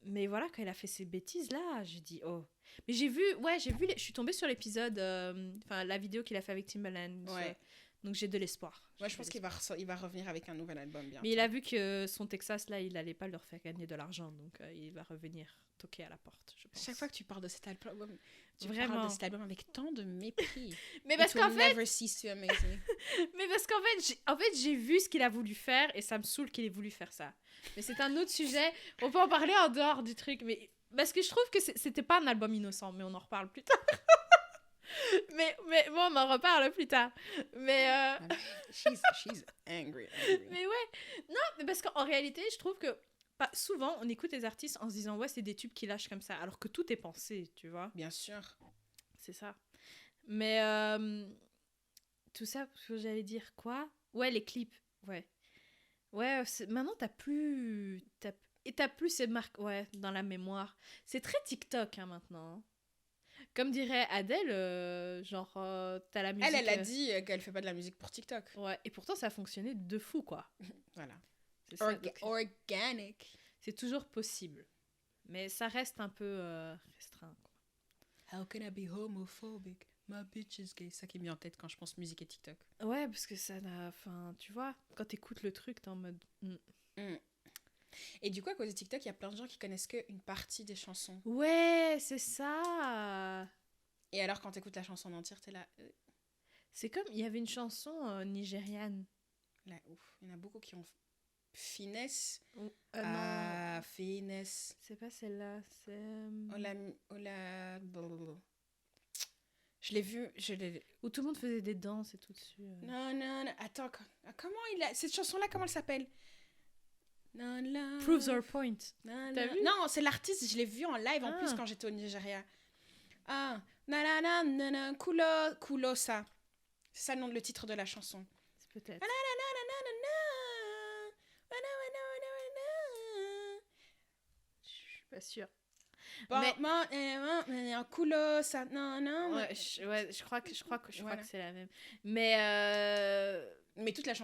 mais voilà, quand il a fait ces bêtises là, j'ai dit oh. Mais j'ai vu, je suis tombée sur l'épisode, la vidéo qu'il a fait avec Timbaland. Ouais. Donc j'ai de l'espoir. Ouais, je pense qu'il va revenir avec un nouvel album bientôt. Mais il a vu que son Texas là, il allait pas leur faire gagner de l'argent, donc il va revenir toquer à la porte, je pense. Chaque fois que tu parles de cet album, parles de cet album avec tant de mépris. Mais parce qu'en fait, mais parce qu'en fait, j'ai vu ce qu'il a voulu faire et ça me saoule qu'il ait voulu faire ça. Mais c'est un autre sujet. On peut en parler en dehors du truc, mais parce que je trouve que c'était pas un album innocent, mais on en reparle plus tard. mais bon, on en reparle plus tard. Mais she's angry. Mais ouais, non, mais parce qu'en réalité, je trouve que souvent, on écoute les artistes en se disant ouais, c'est des tubes qui lâchent comme ça, alors que tout est pensé, tu vois. Bien sûr. C'est ça. Mais tout ça, parce que j'allais dire quoi? Ouais, les clips, ouais. Ouais, maintenant, t'as plus ces marques, dans la mémoire. C'est très TikTok, hein, maintenant. Comme dirait Adèle, t'as la musique... Elle a dit qu'elle fait pas de la musique pour TikTok. Ouais, et pourtant, ça a fonctionné de fou, quoi. Voilà. C'est ça, organic. C'est toujours possible. Mais ça reste un peu restreint, quoi. How can I be homophobic? My bitch is gay. C'est ça qui me vient en tête quand je pense musique et TikTok. Ouais, parce que ça n'a... Enfin, tu vois, quand t'écoutes le truc, t'es en mode... Et du coup, à cause de TikTok, il y a plein de gens qui connaissent qu'une partie des chansons. Ouais, c'est ça. Et alors, quand t'écoutes la chanson en entière, t'es là... C'est comme... Il y avait une chanson nigériane. Là, ouf. Il y en a beaucoup qui ont... Finesse. Non. Finesse. C'est pas celle-là, c'est... Ola... Je l'ai vu, où tout le monde faisait des danses et tout dessus. Non. Attends, comment il a... Cette chanson-là, comment elle s'appelle? Proves our point. T'as vu? Non, c'est l'artiste, je l'ai vu en live en plus quand j'étais au Nigeria. Kulosa. C'est ça le titre de la chanson. C'est peut-être. Je suis pas sûre. Kulosa. Ouais, je crois que c'est la même. Mais toute la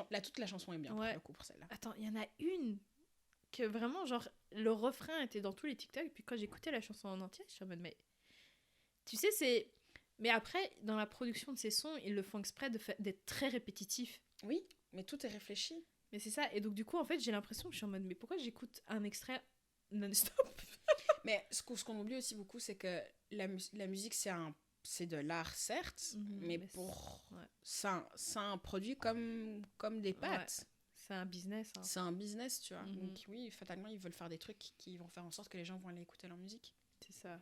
chanson est bien pour le coup pour celle-là. Attends, il y en a une que vraiment genre le refrain était dans tous les TikTok et puis quand j'écoutais la chanson en entier, je suis en mode mais tu sais c'est mais après dans la production de ces sons, ils le font exprès d'être très répétitifs. Oui, mais tout est réfléchi. Mais c'est ça et donc du coup en fait, j'ai l'impression que je suis en mode mais pourquoi j'écoute un extrait non-stop. Mais ce qu'on oublie aussi beaucoup c'est que la musique c'est de l'art certes, mais c'est un produit comme des pâtes. Ouais. C'est un business. C'est un business, tu vois. Donc oui, fatalement, ils veulent faire des trucs qui vont faire en sorte que les gens vont aller écouter leur musique. C'est ça.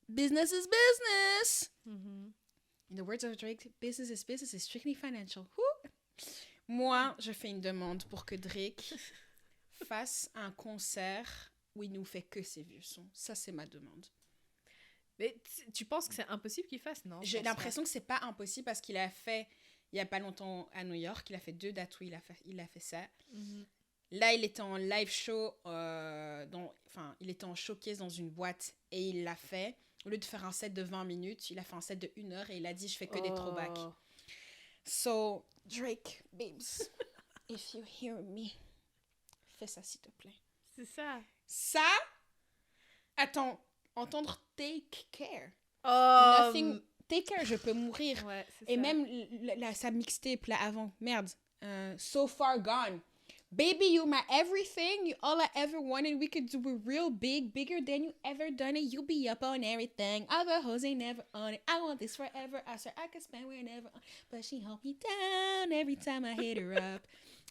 Business is business! In the words of Drake, business is strictly financial. Moi, je fais une demande pour que Drake fasse un concert où il nous fait que ses vieux sons. Ça, c'est ma demande. Mais tu penses que c'est impossible qu'il fasse? Non. J'ai l'impression que c'est pas impossible parce qu'il a fait... Il y a pas longtemps à New York, il a fait 2 dates où il a fait ça. Là, il était en live show, il était en showcase dans une boîte et il l'a fait. Au lieu de faire un set de 20 minutes, il a fait un set de 1 heure et il a dit je fais que des throwbacks. So, Drake, babes, if you hear me, fais ça s'il te plaît. C'est ça. Ça, attends, entendre Take Care. Nothing... Take Care, je peux mourir. Ouais, et ça. même sa mixtape là avant, merde. So Far Gone. Baby, you my everything. You all I ever wanted. We could do it real big, bigger than you ever done it. You be up on everything. Other hoes ain't never on it. I want this forever. I swear I could spend whenever. But she hold me down every time I hit her up.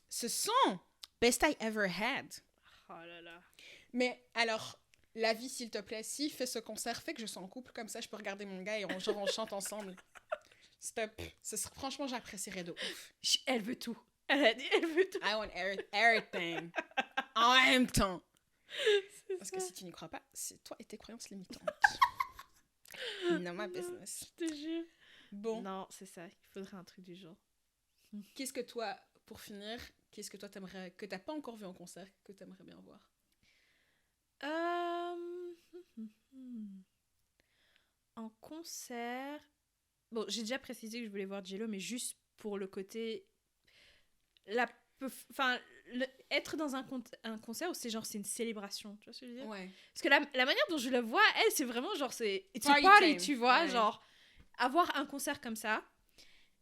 Ce son, best I ever had. Oh là là. Mais alors... La vie, s'il te plaît, s'il fait ce concert, fait que je sois en couple, comme ça, je peux regarder mon gars et on chante ensemble. Stop. Franchement, j'apprécierais de ouf. Elle veut tout. Elle a dit, elle veut tout. I want everything. En même temps. Parce que si tu n'y crois pas, c'est toi et tes croyances limitantes. No my business. Je te jure. Bon. Non, c'est ça. Il faudrait un truc du genre. Qu'est-ce que toi, pour finir, t'aimerais, que t'as pas encore vu en concert, que t'aimerais bien voir? En concert... Bon, j'ai déjà précisé que je voulais voir J-Lo, mais juste pour le côté... être dans un concert où c'est genre, c'est une célébration, tu vois ce que je veux dire? Ouais. Parce que la manière dont je le vois, elle, c'est vraiment genre, c'est... It's a Party party, time. tu vois, Ouais. genre... Avoir un concert comme ça...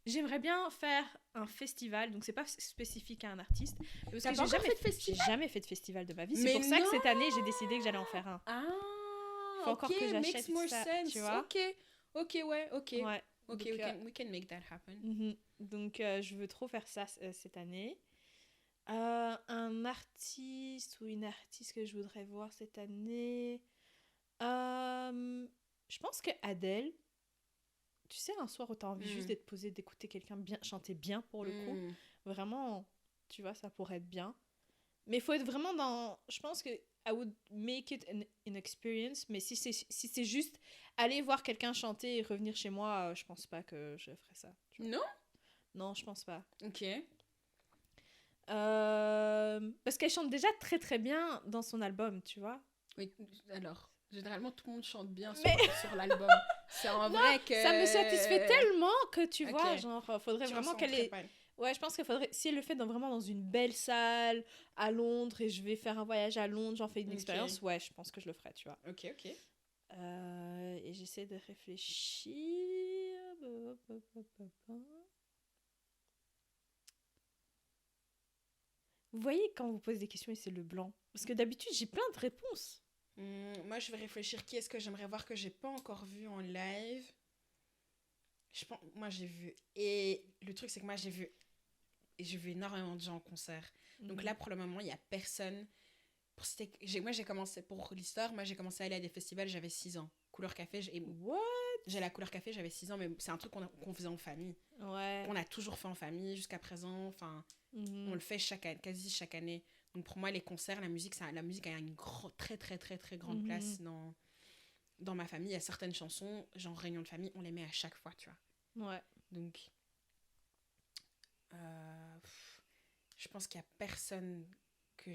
J'aimerais bien faire un festival, donc c'est pas spécifique à un artiste. Parce T'as que pas encore fait de festival? J'ai jamais fait de festival de ma vie. C'est Mais pour ça que non! cette année, j'ai décidé que j'allais en faire un. Ah, Faut encore que j'achète makes more ça, sense. tu vois. Ok, ouais, ok. Ouais. Ok, Donc, we can make that happen. Donc, je veux trop faire ça cette année. Un artiste ou une artiste que je voudrais voir cette année. Je pense que Adele. Tu sais, un soir où t'as envie juste d'être posé, d'écouter quelqu'un bien chanter bien pour le coup. Vraiment, tu vois, ça pourrait être bien. Mais il faut être vraiment dans... Je pense que I would make it an experience. Mais si c'est juste aller voir quelqu'un chanter et revenir chez moi, je pense pas que je ferais ça. Non? Non, je pense pas. Ok. Parce qu'elle chante déjà très très bien dans son album, tu vois. Oui, alors, généralement, tout le monde chante bien sur l'album. C'est en vrai que... Ça me satisfait tellement que tu vois, Ok. genre, faudrait Tu vraiment ressens qu'elle très ait... pas. Ouais, je pense qu'il faudrait... Si elle le fait vraiment dans une belle salle, à Londres, et je vais faire un voyage à Londres, j'en fais une expérience, ouais, je pense que je le ferais, tu vois. Ok. Et j'essaie de réfléchir... Vous voyez, quand vous posez des questions et c'est le blanc. Parce que d'habitude, j'ai plein de réponses. Moi, je vais réfléchir qui est-ce que j'aimerais voir que j'ai pas encore vu en live. Moi, j'ai vu... Et le truc, c'est que moi, j'ai vu énormément de gens en concert. Donc là, pour le moment, il y a personne... Moi, j'ai commencé... Pour l'histoire, moi, j'ai commencé à aller à des festivals, j'avais 6 ans. Couleur Café, What? J'ai la Couleur Café, j'avais 6 ans, mais c'est un truc qu'on faisait en famille. Ouais. On a toujours fait en famille jusqu'à présent. Enfin, on le fait quasi chaque année. Donc pour moi, les concerts, la musique a une très, très, très, très grande place dans ma famille. Il y a certaines chansons, genre réunion de famille, on les met à chaque fois, tu vois. Ouais. Donc, je pense qu'il y a personne que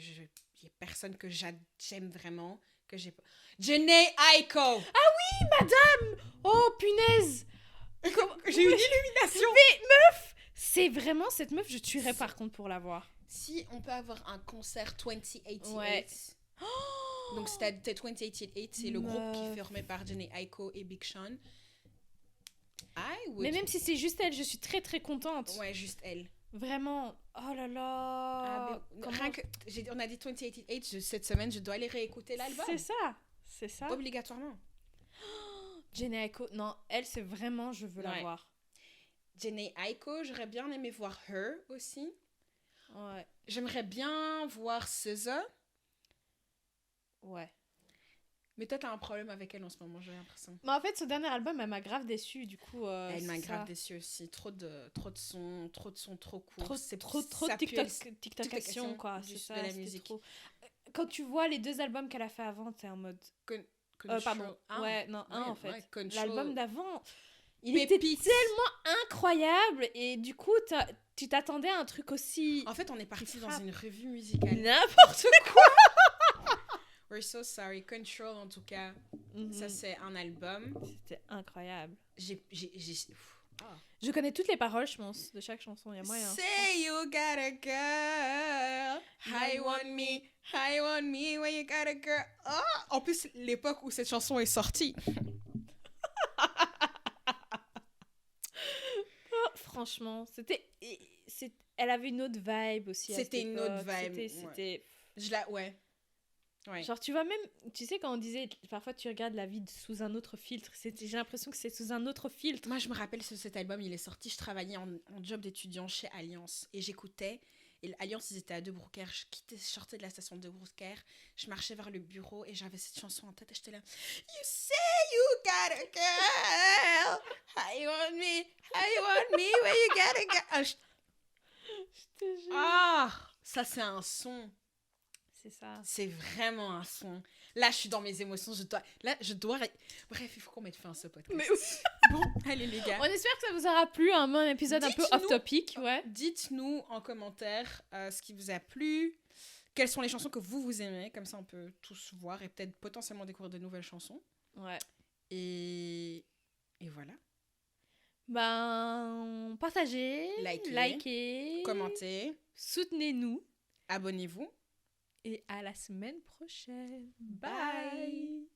j'aime vraiment, que j'ai pas. Jhené Aiko! Ah oui, madame! Oh, punaise! J'ai une illumination! Mais meuf! C'est vraiment cette meuf, je tuerais par contre pour la voir. Si on peut avoir un concert 2088. Ouais. Donc c'était 2088, c'est le groupe qui est formé par Jhené Aiko et Big Sean. Mais même si c'est juste elle, je suis très très contente. Ouais, juste elle. Vraiment. Oh là là. On a dit 2088, cette semaine, je dois aller réécouter l'album. C'est ça. Obligatoirement. Jhené Aiko, non, elle c'est vraiment, je veux la voir. Jhené Aiko, j'aurais bien aimé voir Her aussi. Ouais. J'aimerais bien voir SZA. Ouais. Mais toi, t'as un problème avec elle en ce moment, j'ai l'impression. Mais en fait, ce dernier album, elle m'a grave déçue, du coup. Elle m'a grave déçue aussi. Trop de sons, trop courts. Trop de TikTokation, quoi. C'est ça, de la musique. Trop... Quand tu vois les 2 albums qu'elle a fait avant, t'es en mode... pardon. En fait. Ouais, l'album d'avant, il était tellement incroyable. Et du coup, tu t'attendais à un truc aussi... En fait, on est parti dans une revue musicale. N'importe quoi. We're so sorry. Control, en tout cas, ça c'est un album. C'était incroyable. Je connais toutes les paroles, je pense, de chaque chanson. Il y a moyen. Say you got a girl, I want me, when you got a girl. Oh! En plus, l'époque où cette chanson est sortie. Franchement, elle avait une autre vibe aussi. C'était une autre vibe. C'était... Ouais. Genre, tu vois, même, tu sais, quand on disait, parfois tu regardes la vie sous un autre filtre, j'ai l'impression que c'est sous un autre filtre. Moi, je me rappelle cet album, il est sorti, je travaillais en job d'étudiant chez Alliance et j'écoutais. Et Alliance, ils étaient à De Broekère. Je sortais de la station de Broekère, je marchais vers le bureau et j'avais cette chanson en tête et j'étais là. You say you got a girl, I want me, where you got a girl. Je te jure. Ça c'est un son. C'est ça. C'est vraiment un son. Là, je suis dans mes émotions. Bref, il faut qu'on mette fin à ce podcast. Mais... Bon, allez les gars. On espère que ça vous aura plu, un épisode un peu off-topic. Ouais. Dites-nous en commentaire ce qui vous a plu. Quelles sont les chansons que vous aimez. Comme ça, on peut tous voir et peut-être potentiellement découvrir de nouvelles chansons. Ouais. Et voilà. Partagez, likez, commentez, soutenez-nous, abonnez-vous. Et à la semaine prochaine. Bye.